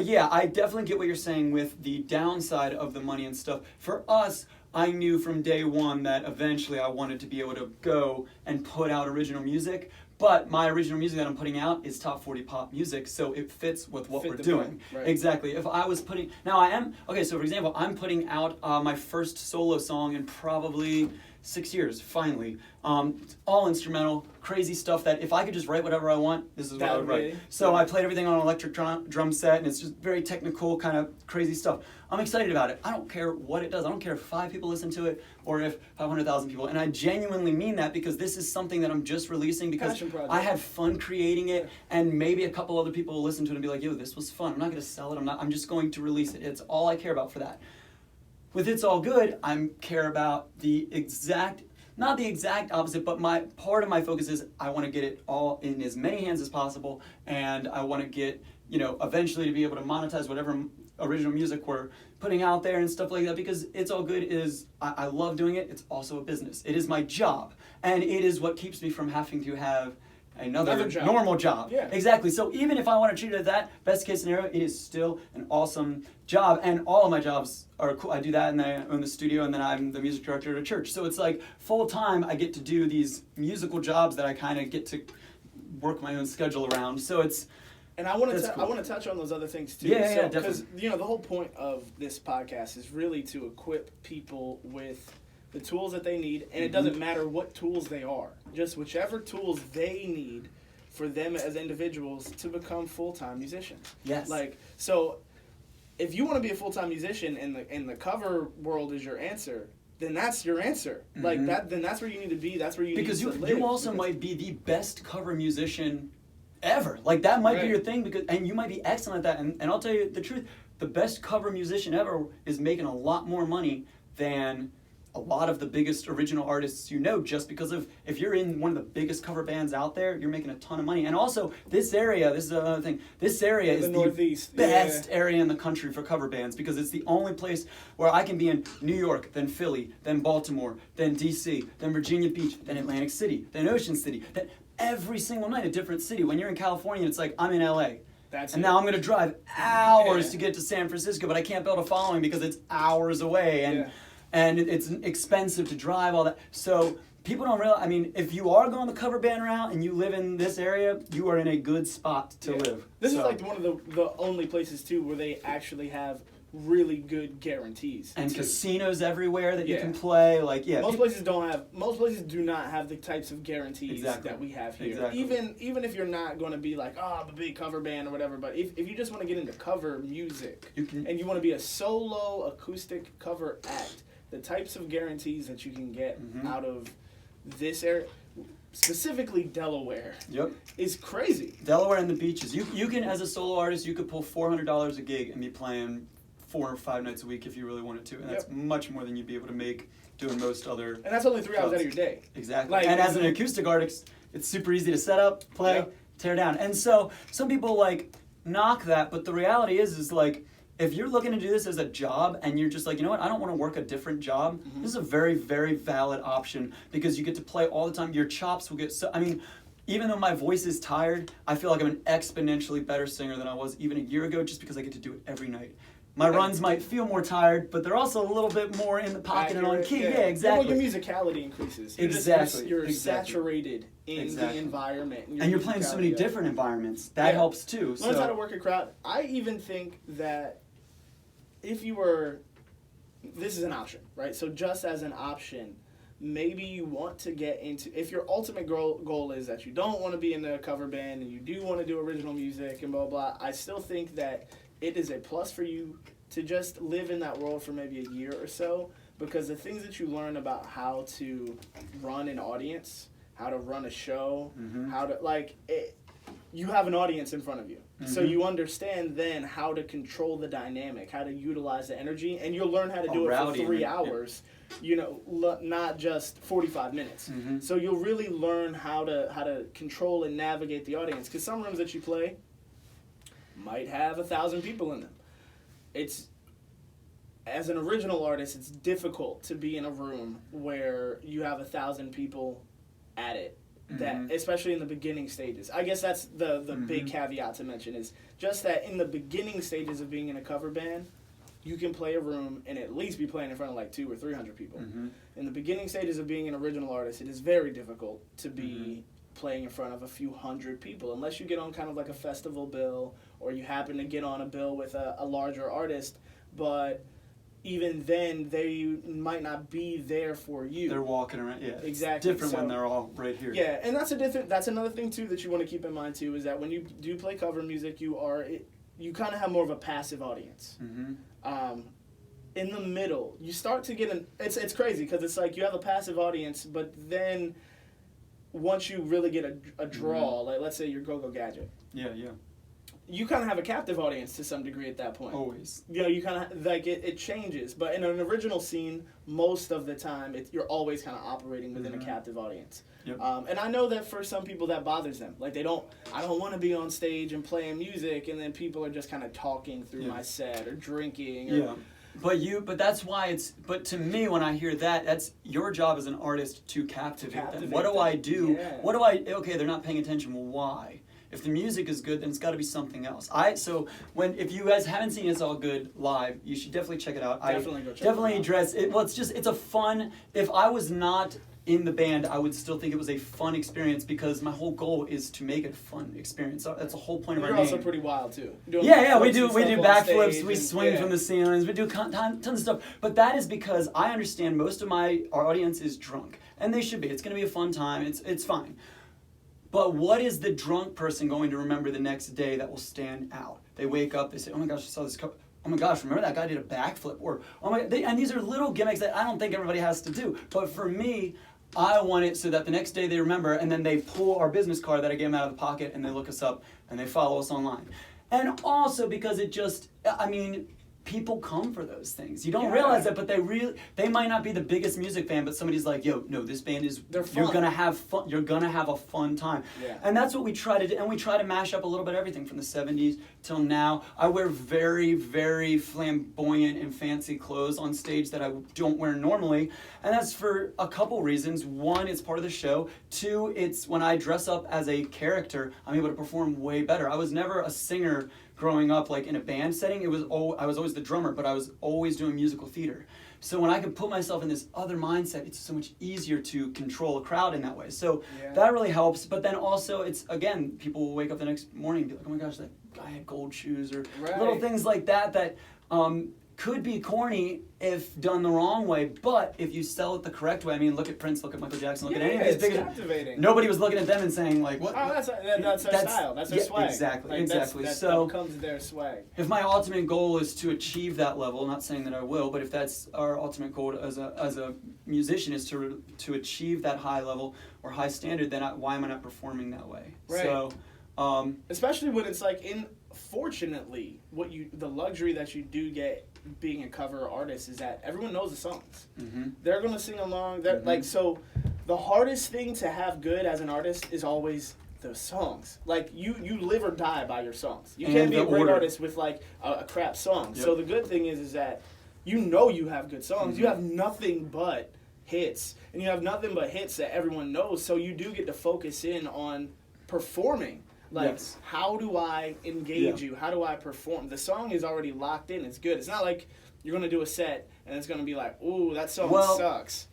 yeah, I definitely get what you're saying with the downside of the money and stuff. For us, I knew from day one that eventually I wanted to be able to go and put out original music, but my original music that I'm putting out is top 40 pop music, so it fits with what we're doing. Right. Exactly. If I was so for example, I'm putting out my first solo song in probably 6 years, finally. All instrumental, crazy stuff that if I could just write whatever I want, this is what I would write. So I played everything on an electric drum set, and it's just very technical, kind of crazy stuff. I'm excited about it. I don't care what it does. I don't care if 5 people listen to it or if 500,000 people. And I genuinely mean that because this is something that I'm just releasing because I had fun creating it, and maybe a couple other people will listen to it and be like, yo, this was fun. I'm not going to sell it. I'm just going to release it. It's all I care about for that. With It's All Good, I care about not the exact opposite, but part of my focus is I want to get it all in as many hands as possible, and I want to get eventually to be able to monetize whatever original music we're putting out there and stuff like that, because It's All Good is, I love doing it. It's also a business. It is my job, and it is what keeps me from having to have another job. Normal job. Yeah. Exactly. So even if I want to treat it as that, best case scenario, it is still an awesome job, and all of my jobs are cool. I do that, and then I own the studio, and then I'm the music director at a church. So it's like full time I get to do these musical jobs that I kind of get to work my own schedule around. So it's... And I want cool. to touch on those other things too. Yeah, Because definitely. the whole point of this podcast is really to equip people with the tools that they need, and it doesn't matter what tools they are. Just whichever tools they need for them as individuals to become full-time musicians. Yes. So if you want to be a full-time musician and the cover world is your answer, then that's your answer. Then that's where you need to be. That's where you need to live. Because you also might be the best cover musician ever. That might be your thing, and you might be excellent at that. And I'll tell you the truth, the best cover musician ever is making a lot more money than a lot of the biggest original artists just because of, if you're in one of the biggest cover bands out there, you're making a ton of money. And also, this is another thing, this area is the Northeast. best area in the country for cover bands, because it's the only place where I can be in New York, then Philly, then Baltimore, then DC, then Virginia Beach, then Atlantic City, then Ocean City, then every single night a different city. When you're in California, it's like, I'm in LA. Now I'm going to drive hours to get to San Francisco, but I can't build a following because it's hours away, and it's expensive to drive, all that. So people don't realize, if you are going the cover band route and you live in this area, you are in a good spot to live. This is one of the only places, too, where they actually have really good guarantees. And casinos everywhere that you can play. Most places do not have the types of guarantees that we have here. Exactly. Even if you're not going to be I'm a big cover band or whatever, but if you just want to get into cover music and you want to be a solo acoustic cover act, the types of guarantees that you can get out of this area, specifically Delaware, is crazy. Delaware and the beaches. You can, as a solo artist, you could pull $400 a gig and be playing 4 or 5 nights a week if you really wanted to, and that's much more than you'd be able to make doing most other. And that's only 3 hours out of your day. Exactly. And as an acoustic artist, it's super easy to set up, play, tear down. And so some people knock that, but the reality is if you're looking to do this as a job and you're just I don't want to work a different job, this is a very, very valid option, because you get to play all the time. Your chops will get even though my voice is tired, I feel like I'm an exponentially better singer than I was even a year ago, just because I get to do it every night. My runs might feel more tired, but they're also a little bit more in the pocket and on key. Yeah, exactly. Well, your musicality increases. You're saturated in the environment. And you're playing so many different environments. That helps too. Learn how to work a crowd. I even think that if you were... This is an option, right? So just as an option, maybe you want to get into... If your ultimate goal is that you don't want to be in a cover band and you do want to do original music and blah, blah, I still think that it is a plus for you to just live in that world for maybe a year or so, because the things that you learn about how to run an audience, how to run a show, how to, you have an audience in front of you. So you understand then how to control the dynamic, how to utilize the energy, and you'll learn how to do it for 3 hours, not just 45 minutes. So you'll really learn how to control and navigate the audience, because some rooms that you play might have 1,000 people in them. As an original artist, it's difficult to be in a room where you have 1,000 people at it. That, especially in the beginning stages. I guess that's the big caveat to mention, is just that in the beginning stages of being in a cover band, you can play a room and at least be playing in front of 200 or 300 people. In the beginning stages of being an original artist, it is very difficult to be playing in front of a few hundred people, unless you get on kind of a festival bill, or you happen to get on a bill with a larger artist, but even then, they might not be there for you. They're walking around, exactly. It's different when they're all right here. Yeah, and that's another thing too that you want to keep in mind too, is that when you do play cover music, you kind of have more of a passive audience. In the middle, you start to get it's crazy, because it's you have a passive audience, but then once you really get a draw, let's say your Go-Go Gadget. Yeah. you kind of have a captive audience to some degree at that point. Always. You know, you kind of, like, it changes. But in an original scene, most of the time, you're always kind of operating within a captive audience. Yep. And I know that for some people that bothers them. Like, I don't want to be on stage and playing music, and then people are just kind of talking through my set or drinking. Or, But that's why but to me, when I hear that, that's your job as an artist to captivate them. What do I do? Yeah. Okay, they're not paying attention. Well, why? If the music is good, then it's got to be something else. If you guys haven't seen It's All Good live, you should definitely check it out. Definitely go check definitely it out. address it. Well, it's a fun. If I was not in the band, I would still think it was a fun experience because my whole goal is to make it a fun experience. So that's the whole point of our name. You're also pretty wild too. We do backflips, we swing from the ceilings, we do tons of stuff. But that is because I understand most of our audience is drunk, and they should be. It's going to be a fun time. It's fine. But what is the drunk person going to remember the next day that will stand out? They wake up, they say, "Oh my gosh, I saw this couple. Oh my gosh, remember that guy did a backflip?" Or, "Oh my," and these are little gimmicks that I don't think everybody has to do. But for me, I want it so that the next day they remember, and then they pull our business card that I gave them out of the pocket, and they look us up, and they follow us online. And also because people come for those things. You don't realize that, but they might not be the biggest music fan, but somebody's like, "Yo, no, this band is, you're gonna have fun. You're gonna have a fun time." Yeah. And that's what we try to do, and we try to mash up a little bit of everything from the 70s till now. I wear very, very flamboyant and fancy clothes on stage that I don't wear normally, and that's for a couple reasons. One, it's part of the show. Two, it's when I dress up as a character, I'm able to perform way better. I was never a singer growing up, like in a band setting. I was always the drummer, but I was always doing musical theater. So when I could put myself in this other mindset, it's so much easier to control a crowd in that way. So that really helps. But then also, it's, again, people will wake up the next morning and be like, "Oh my gosh, that guy had gold shoes," or little things like that could be corny if done the wrong way, but if you sell it the correct way, look at Prince, look at Michael Jackson, look at any of these big. Captivating. Nobody was looking at them and saying like, "What?" Oh, that's their style. That's their swag. Exactly. That So becomes their swag. if my ultimate goal is to achieve that level, not saying that I will, but if that's our ultimate goal as a musician is to achieve that high level or high standard, then why am I not performing that way? Right. So, especially when it's like fortunately, the luxury that you do get being a cover artist is that everyone knows the songs. Mm-hmm. They're gonna sing along. So the hardest thing to have good as an artist is always the songs. Like you live or die by your songs. You can't be a great artist with like a crap song. Yep. So the good thing is that you have good songs. Mm-hmm. You have nothing but hits, and you have nothing but hits that everyone knows. So you do get to focus in on performing. Like, how do I engage you? How do I perform? The song is already locked in. It's good. It's not like you're going to do a set and it's going to be like, "Ooh, that song sucks."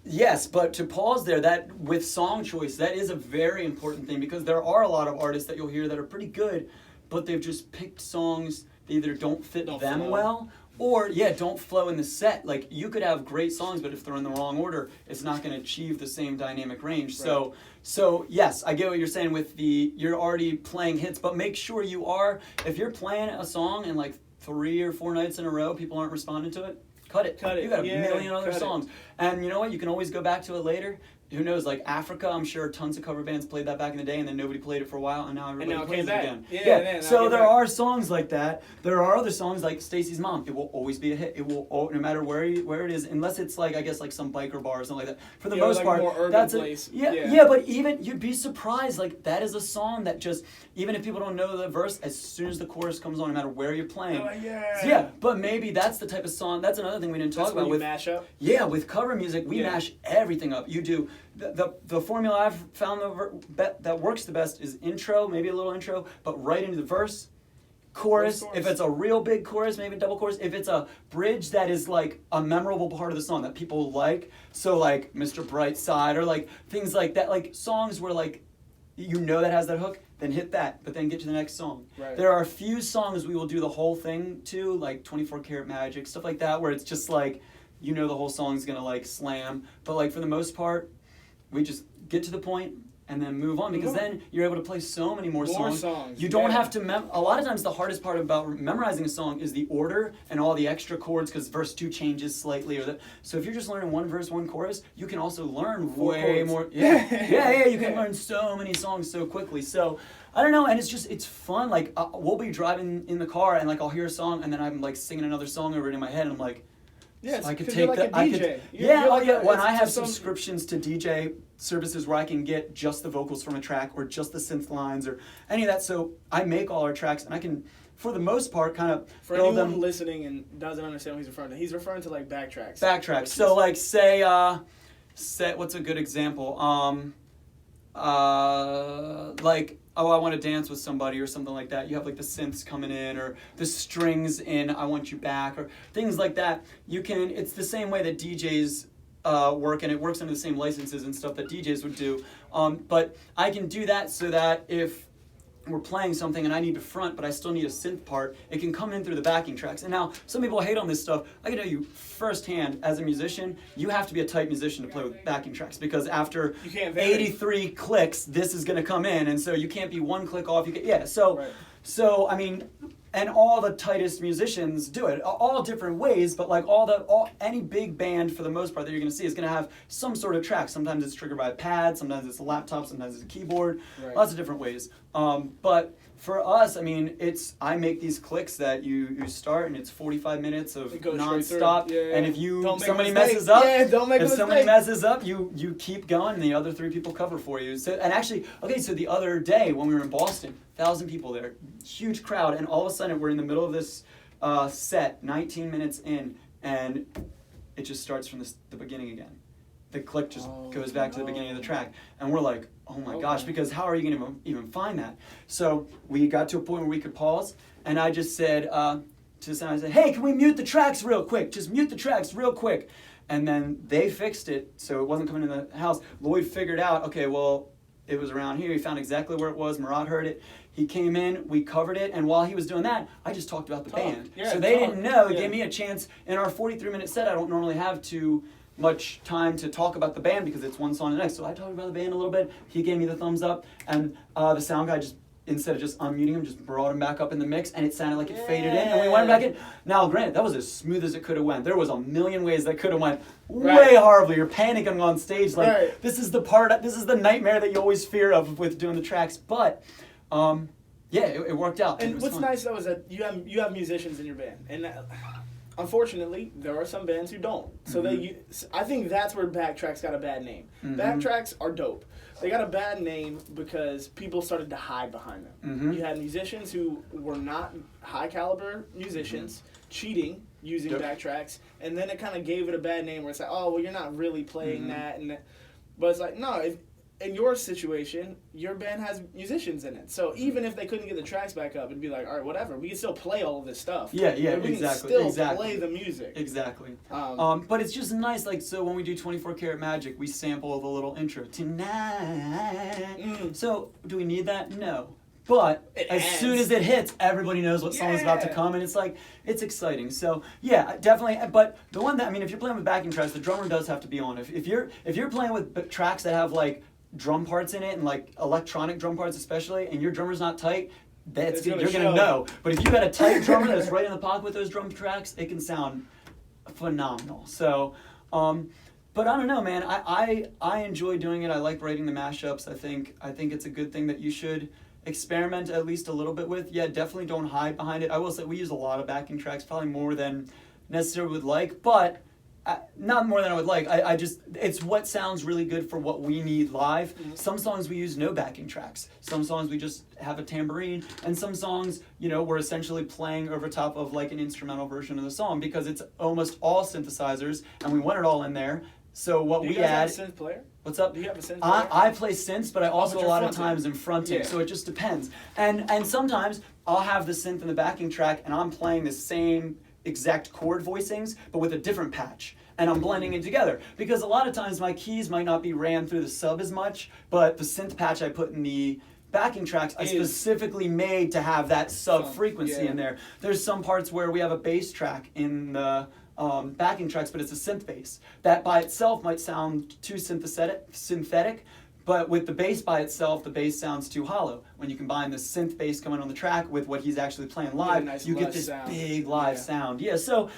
Yes, but to pause there, that with song choice, that is a very important thing because there are a lot of artists that you'll hear that are pretty good, but they've just picked songs that either don't fit them well or, don't flow in the set. Like, you could have great songs, but if they're in the wrong order, it's not going to achieve the same dynamic range. Right. So yes, I get what you're saying with you're already playing hits, but make sure if you're playing a song and like 3 or 4 nights in a row, people aren't responding to it, cut it. You got a million other songs. And you know what? You can always go back to it later. Who knows, like Africa, I'm sure tons of cover bands played that back in the day, and then nobody played it for a while, and now everybody plays it again. So there are songs like that. There are other songs like Stacy's Mom. It will always be a hit. It will, no matter where it is, unless it's like, I guess, like some biker bar or something like that. For the most part, more urban place. But even, you'd be surprised, like, that is a song that just, even if people don't know the verse, as soon as the chorus comes on, no matter where you're playing. But maybe that's the type of song, that's another thing we didn't talk about. With mash up? Yeah, with cover music, we mash everything up. You do. The formula I've found that works the best is intro, maybe a little intro, but right into the verse, chorus. If it's a real big chorus, maybe double chorus. If it's a bridge that is like a memorable part of the song that people like, so like Mr. Brightside or like things like that, like songs where like that has that hook, then hit that, but then get to the next song. Right. There are a few songs we will do the whole thing to, like 24 Karat Magic, stuff like that, where it's just like, the whole song's gonna like slam, but like for the most part, we just get to the point and then move on, because then you're able to play so many more songs. You don't yeah. have to a lot of times the hardest part about memorizing a song is the order and all the extra chords, because verse 2 changes slightly, so if you're just learning one verse, one chorus, you can also learn way more. Yeah, you can learn so many songs so quickly. So I don't know, and it's fun. Like we'll be driving in the car, and like I'll hear a song, and then I'm like singing another song over it in my head, and I'm like, yeah, so I could take take like the. When I have subscriptions to DJ services where I can get just the vocals from a track or just the synth lines or any of that, so I make all our tracks, and I can, for the most part, kind of for build anyone them. listening and doesn't understand what he's referring to like backtracks. Backtracks. So like say what's a good example? Like, oh, I want to dance with somebody or something like that. You have like the synths coming in, or the strings in I Want You Back, or things like that. It's the same way that DJs work, and it works under the same licenses and stuff that DJs would do. But I can do that so that if we're playing something and I need to front, but I still need a synth part, it can come in through the backing tracks. And now, some people hate on this stuff. I can tell you firsthand, as a musician, you have to be a tight musician to play with backing tracks, because after 83 clicks, this is going to come in, and so you can't be one click off. So I mean, and all the tightest musicians do it, all different ways, but like any big band, for the most part, that you're going to see is going to have some sort of track. Sometimes it's triggered by a pad, sometimes it's a laptop, sometimes it's a keyboard, lots of different ways. But for us, I mean, I make these clicks that you start, and it's 45 minutes of nonstop. And if somebody messes up, you keep going, and the other 3 people cover for you. So the other day when we were in Boston, 1,000 people there, huge crowd, and all of a sudden we're in the middle of this set, 19 minutes in, and it just starts from the beginning again. The click just goes back to the beginning of the track, and we're like, oh my gosh, because how are you going to even find that? So we got to a point where we could pause, and I just said to someone, I said, hey, can we mute the tracks real quick? Just mute the tracks real quick. And then they fixed it, so it wasn't coming in the house. Lloyd figured out, okay, well, it was around here. He found exactly where it was. Murat heard it. He came in, we covered it, and while he was doing that, I just talked about the band. So they didn't know. It gave me a chance. In our 43-minute set, I don't normally have too much time to talk about the band because it's one song to the next. So I talked about the band a little bit. He gave me the thumbs up, and the sound guy just, instead of just unmuting him, just brought him back up in the mix, and it sounded like it faded in, and we went back in. Now, granted, that was as smooth as it could have went. There was a million ways that could have went way horribly. You're panicking on stage, like this is the nightmare that you always fear of with doing the tracks. But it worked out. And what's nice though is that you have musicians in your band, and unfortunately, there are some bands who don't. So I think that's where backtracks got a bad name. Backtracks are dope. They got a bad name because people started to hide behind them. You had musicians who were not high caliber musicians cheating using backtracks, and then it kind of gave it a bad name where it's like, oh, well, you're not really playing that, but it's like, no. In your situation, your band has musicians in it. So even if they couldn't get the tracks back up, it'd be like, all right, whatever. We can still play all of this stuff. Yeah, we exactly. can still play the music. Exactly. But it's just nice, like, so when we do 24 Karat Magic, we sample the little intro, tonight. So do we need that? No. But as soon as it hits, everybody knows what song is about to come, and it's like, it's exciting. So yeah, definitely. But the one that, I mean, if you're playing with backing tracks, the drummer does have to be on. If you're playing with tracks that have like drum parts in it, and like electronic drum parts especially, and your drummer's not tight, you're gonna know. But if you got a tight drummer that's right in the pocket with those drum tracks, it can sound phenomenal. So but I don't know, man. I enjoy doing it. I like writing the mashups. I think it's a good thing that you should experiment at least a little bit with. Yeah, definitely don't hide behind it. I will say we use a lot of backing tracks, probably more than necessarily would like, but not more than I would like. I just, it's what sounds really good for what we need live. Some songs we use no backing tracks. Some songs we just have a tambourine, and some songs, we're essentially playing over top of like an instrumental version of the song because it's almost all synthesizers, and we want it all in there. So what we add. Do you have a synth player? What's up? Do you have a synth player? I play synths, but I also a lot of times am fronting, so it just depends. And sometimes I'll have the synth in the backing track, and I'm playing the same exact chord voicings, but with a different patch. And I'm blending it together. Because a lot of times my keys might not be ran through the sub as much, but the synth patch I put in the backing tracks, I specifically made to have that sub frequency in there. There's some parts where we have a bass track in the backing tracks, but it's a synth bass. That by itself might sound too synthetic, But with the bass by itself, the bass sounds too hollow. When you combine the synth bass coming on the track with what he's actually playing live, nice you get lush this sound. big live sound. Yeah, so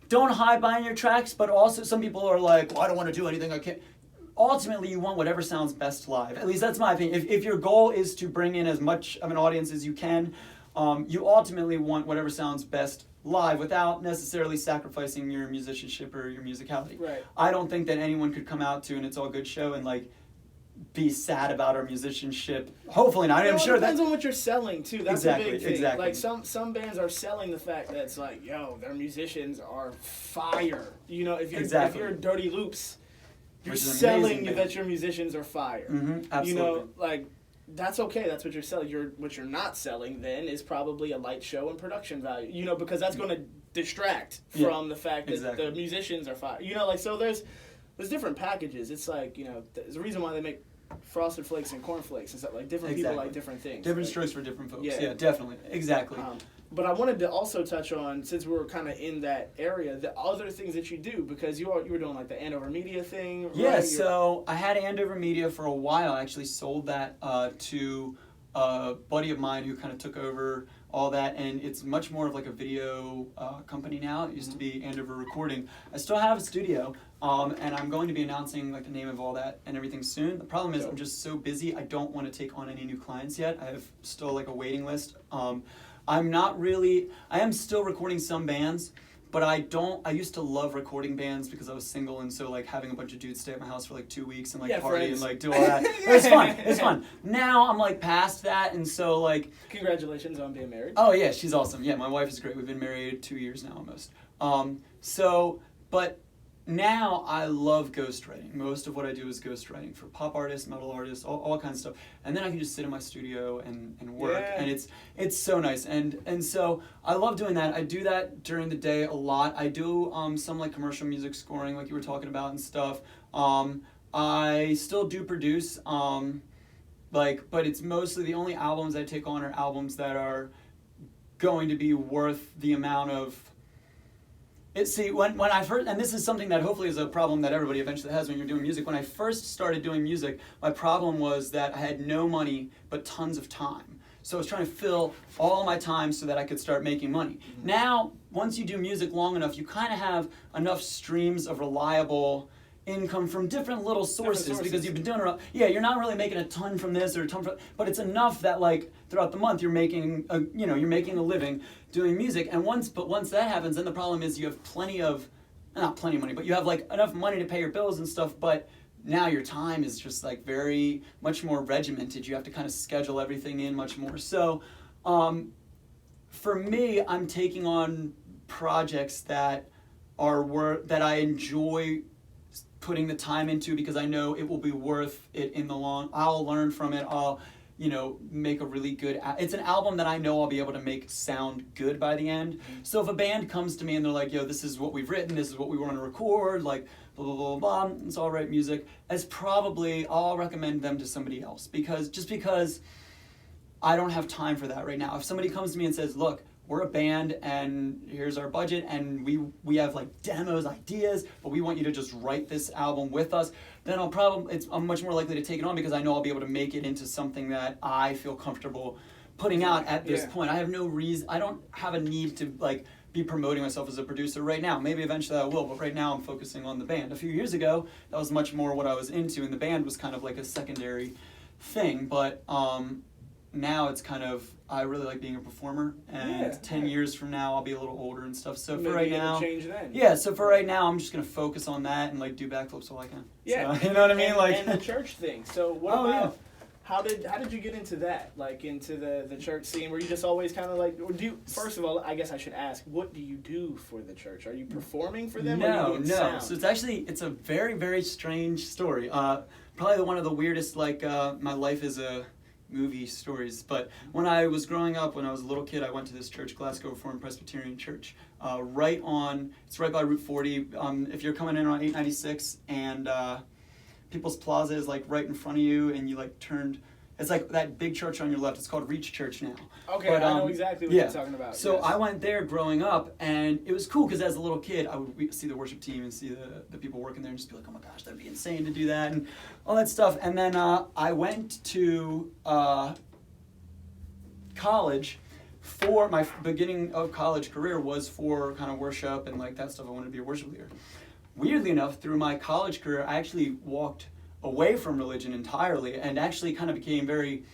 don't hide behind your tracks, but also some people are like, well, I don't want to do anything, I can't. Ultimately, you want whatever sounds best live. At least that's my opinion. If your goal is to bring in as much of an audience as you can, you ultimately want whatever sounds best live without necessarily sacrificing your musicianship or your musicality. Right. I don't think that anyone could come out to an It's All Good show and like be sad about our musicianship. Hopefully not. I'm sure it depends on what you're selling too. That's a big thing. Exactly. Like some bands are selling the fact that it's like, yo, their musicians are fire. You know, if you're Dirty Loops, you're selling that your musicians are fire. Absolutely. You know, like that's okay. That's what you're selling. What you're not selling then is probably a light show and production value. You know, because that's going to distract from the fact that the musicians are fire. You know, like so there's different packages. It's like, you know, there's a reason why they make Frosted Flakes and Corn Flakes and stuff. Like different people like different things. Different strokes for different folks. Yeah, definitely. Exactly. But I wanted to also touch on, since we were kind of in that area, the other things that you do, because you were doing like the Andover Media thing. Yeah, right? so I had Andover Media for a while. I actually sold that to a buddy of mine who kind of took over all that, and it's much more of like a video company now. It used to be Andover Recording. I still have a studio, and I'm going to be announcing like the name of all that and everything soon. The problem is I'm just so busy, I don't want to take on any new clients yet. I have still like a waiting list. I am still recording some bands, but I used to love recording bands because I was single, and so like having a bunch of dudes stay at my house for like 2 weeks and like party and like do all that. It's fun. It's fun. Now I'm like past that, and so like. Congratulations on being married. Oh yeah, she's awesome. Yeah, my wife is great. We've been married 2 years now almost. But now I love ghostwriting. Most of what I do is ghostwriting for pop artists, metal artists, all kinds of stuff. And then I can just sit in my studio and work, and it's so nice. And so I love doing that. I do that during the day a lot. I do some like commercial music scoring, like you were talking about and stuff. I still do produce, but it's mostly the only albums I take on are albums that are going to be worth the amount of. When I first, and this is something that hopefully is a problem that everybody eventually has when you're doing music. When I first started doing music, my problem was that I had no money but tons of time. So I was trying to fill all my time so that I could start making money. Now, once you do music long enough, you kind of have enough streams of reliable income from different little sources because you've been doing it. Yeah, you're not really making a ton from this or a ton from, but it's enough that like throughout the month you're making a living doing music. And once that happens, then the problem is you have not plenty of money, but you have like enough money to pay your bills and stuff. But now your time is just like very much more regimented. You have to kind of schedule everything in much more. So for me, I'm taking on projects that I enjoy putting the time into because I know it will be worth it in the long. I'll learn from it. I'll, make a really good. It's an album that I know I'll be able to make sound good by the end. So if a band comes to me and they're like, "Yo, this is what we've written. This is what we want to record." Like blah blah blah blah. It's all right music. I'll recommend them to somebody else because I don't have time for that right now. If somebody comes to me and says, "Look, we're a band and here's our budget and we have like demos, ideas, but we want you to just write this album with us," then I'm much more likely to take it on because I know I'll be able to make it into something that I feel comfortable putting out at this point. I have no reason, I don't have a need to like be promoting myself as a producer right now. Maybe eventually I will, but right now I'm focusing on the band. A few years ago, that was much more what I was into, and the band was kind of like a secondary thing, but now it's kind of, I really like being a performer, and 10 years from now I'll be a little older and stuff. So for right now, change then. Yeah. So for right now, I'm just gonna focus on that and like do backflips all I can. Yeah. So, you know what I mean? And the church thing. So what about? How did you get into that? Like into the church scene? Were you just always kind of like? First of all, I guess I should ask, what do you do for the church? Are you performing for them? No. So it's a very very strange story. Probably one of the weirdest. Like my life is a movie stories, but when I was growing up, when I was a little kid, I went to this church, Glasgow Reformed Presbyterian Church, it's right by Route 40. If you're coming in on 896 and People's Plaza is like right in front of you, and you like turned It's like that big church on your left. It's called Reach Church now. Okay, I know exactly what you're talking about. So I went there growing up, and it was cool because as a little kid, I would see the worship team and see the people working there and just be like, oh my gosh, that'd be insane to do that and all that stuff. And then I went to college. For my beginning of college career was for kind of worship and like that stuff. I wanted to be a worship leader. Weirdly enough, through my college career, I actually walked away from religion entirely and actually kind of became very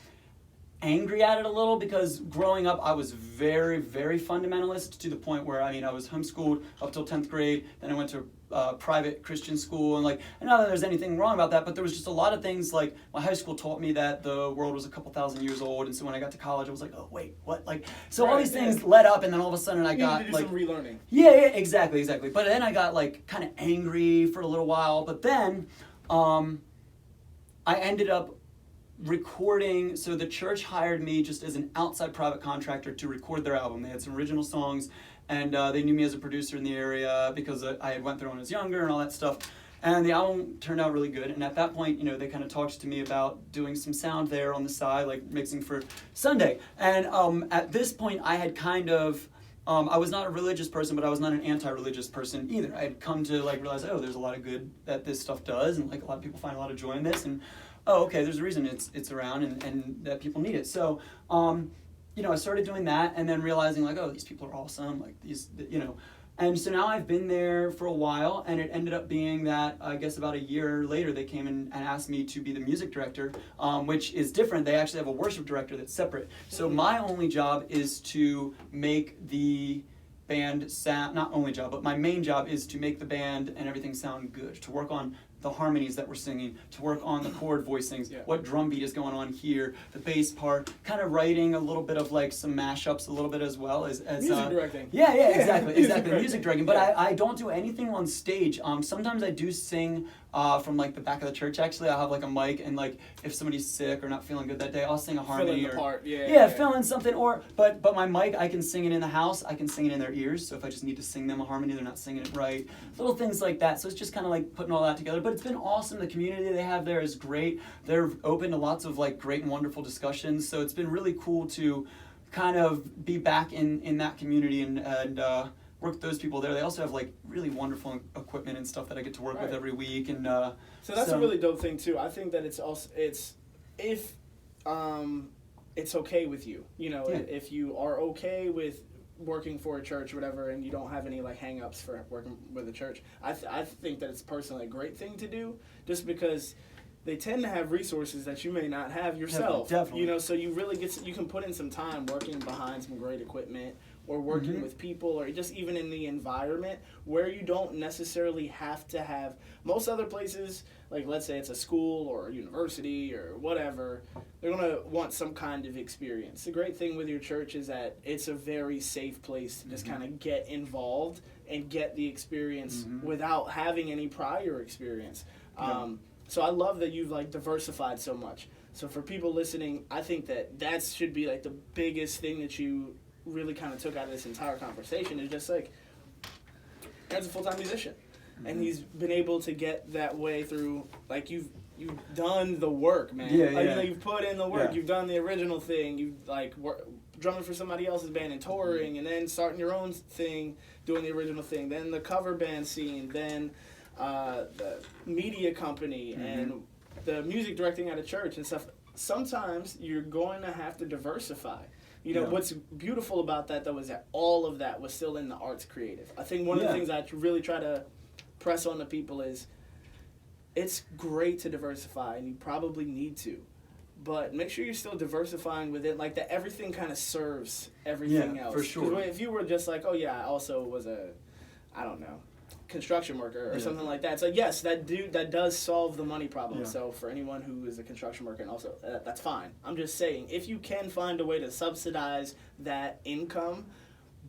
angry at it a little because growing up I was very, very fundamentalist to the point where, I mean, I was homeschooled up till 10th grade, then I went to private Christian school, and not that there's anything wrong about that, but there was just a lot of things, like my high school taught me that the world was a couple thousand years old, and so when I got to college I was like, oh wait, what? So all these things led up, and then all of a sudden I got some relearning. Yeah, exactly. But then I got kind of angry for a little while, but then I ended up recording. So the church hired me just as an outside private contractor to record their album. They had some original songs, and they knew me as a producer in the area because I had went there when I was younger and all that stuff. And the album turned out really good. And at that point, they kind of talked to me about doing some sound there on the side, like mixing for Sunday. And at this point, I had kind of I was not a religious person, but I was not an anti-religious person either. I had come to realize, oh, there's a lot of good that this stuff does, and a lot of people find a lot of joy in this, and oh, okay, there's a reason it's around and that people need it. So, I started doing that and then realizing oh, these people are awesome, and so now I've been there for a while, and it ended up being that I guess about a year later they came in and asked me to be the music director, which is different. They actually have a worship director that's separate. So my only job is to make the band sound, not only job, but my main job is to make the band and everything sound good, to work on the harmonies that we're singing, to work on the chord voicings, what drum beat is going on here, the bass part, kind of writing a little bit of some mashups a little bit as well as music directing. Yeah, exactly, music directing. But I don't do anything on stage. Sometimes I do sing from the back of the church. Actually, I'll have a mic, and if somebody's sick or not feeling good that day, I'll sing a harmony fill in the part. Fill in something. But my mic, I can sing it in the house. I can sing it in their ears. So if I just need to sing them a harmony, they're not singing it right. Little things like that. So it's just kind of putting all that together. But it's been awesome. The community they have there is great. They're open to lots of great and wonderful discussions. So it's been really cool to kind of be back in that community and work with those people there. They also have really wonderful equipment and stuff that I get to work with every week, and so that's a really dope thing too. I think that it's if it's okay with you, if you are okay with working for a church or whatever, and you don't have any hang-ups for working with a church, I think that it's personally a great thing to do, just because they tend to have resources that you may not have yourself. Definitely. So you really you can put in some time working behind some great equipment, or working with people, or just even in the environment where you don't necessarily have to have. Most other places, let's say it's a school or a university or whatever, they're going to want some kind of experience. The great thing with your church is that it's a very safe place to just kind of get involved and get the experience without having any prior experience. So I love that you've diversified so much. So for people listening, I think that should be the biggest thing that you really kind of took out of this entire conversation, is just Aaron's a full-time musician, and he's been able to get that way through you've done the work, man. You've put in the work. You've done the original thing. You've drumming for somebody else's band and touring, and then starting your own thing, doing the original thing, then the cover band scene, then the media company, and the music directing at a church and stuff. Sometimes you're going to have to diversify. What's beautiful about that, though, is that all of that was still in the arts creative. I think one of the things I really try to press on to people is it's great to diversify, and you probably need to, but make sure you're still diversifying with it, that everything kind of serves everything else. For sure. If you were just I also was construction worker or something like that. It's yes, that does solve the money problem. So for anyone who is a construction worker, and also that's fine. I'm just saying, if you can find a way to subsidize that income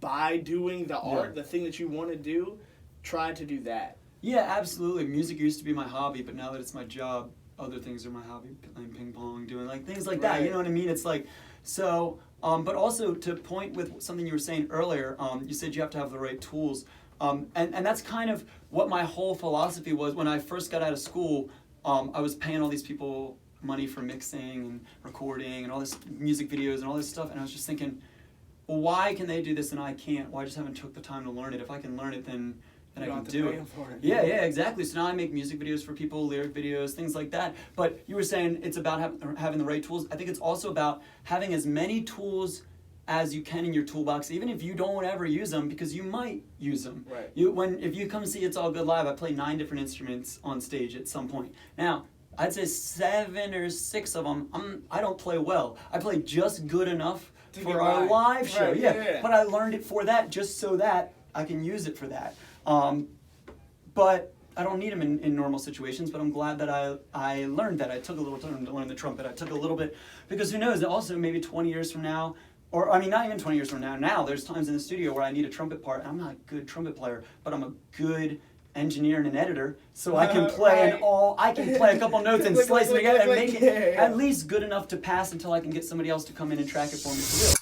by doing the art, the thing that you want to do, try to do that. Yeah, absolutely. Music used to be my hobby, but now that it's my job, other things are my hobby. Playing ping pong, doing things like that. You know what I mean? It's so. But also to point with something you were saying earlier, you said you have to have the right tools. And that's kind of what my whole philosophy was when I first got out of school. I was paying all these people money for mixing and recording and all this music videos and all this stuff. And I was just thinking, well, why can they do this and I can't? Well, I just haven't took the time to learn it. If I can learn it, then I can do it. Yeah, exactly. So now I make music videos for people, lyric videos, things like that. But you were saying it's about having the right tools. I think it's also about having as many tools as you can in your toolbox, even if you don't ever use them, because you might use them. Right. If you come see It's All Good Live, I play 9 different instruments on stage at some point. Now, I'd say 7 or 6 of them, I don't play well. I play just good enough for our live show. Right, yeah. But I learned it for that, just so that I can use it for that. But I don't need them in normal situations, but I'm glad that I learned that. I took a little time to learn the trumpet. I took a little bit, because who knows, also maybe 20 years from now, or I mean not even 20 years from now, there's times in the studio where I need a trumpet part. I'm not a good trumpet player, but I'm a good engineer and an editor, so I can play I can play a couple notes and slice it together and make it at least good enough to pass until I can get somebody else to come in and track it for me for real.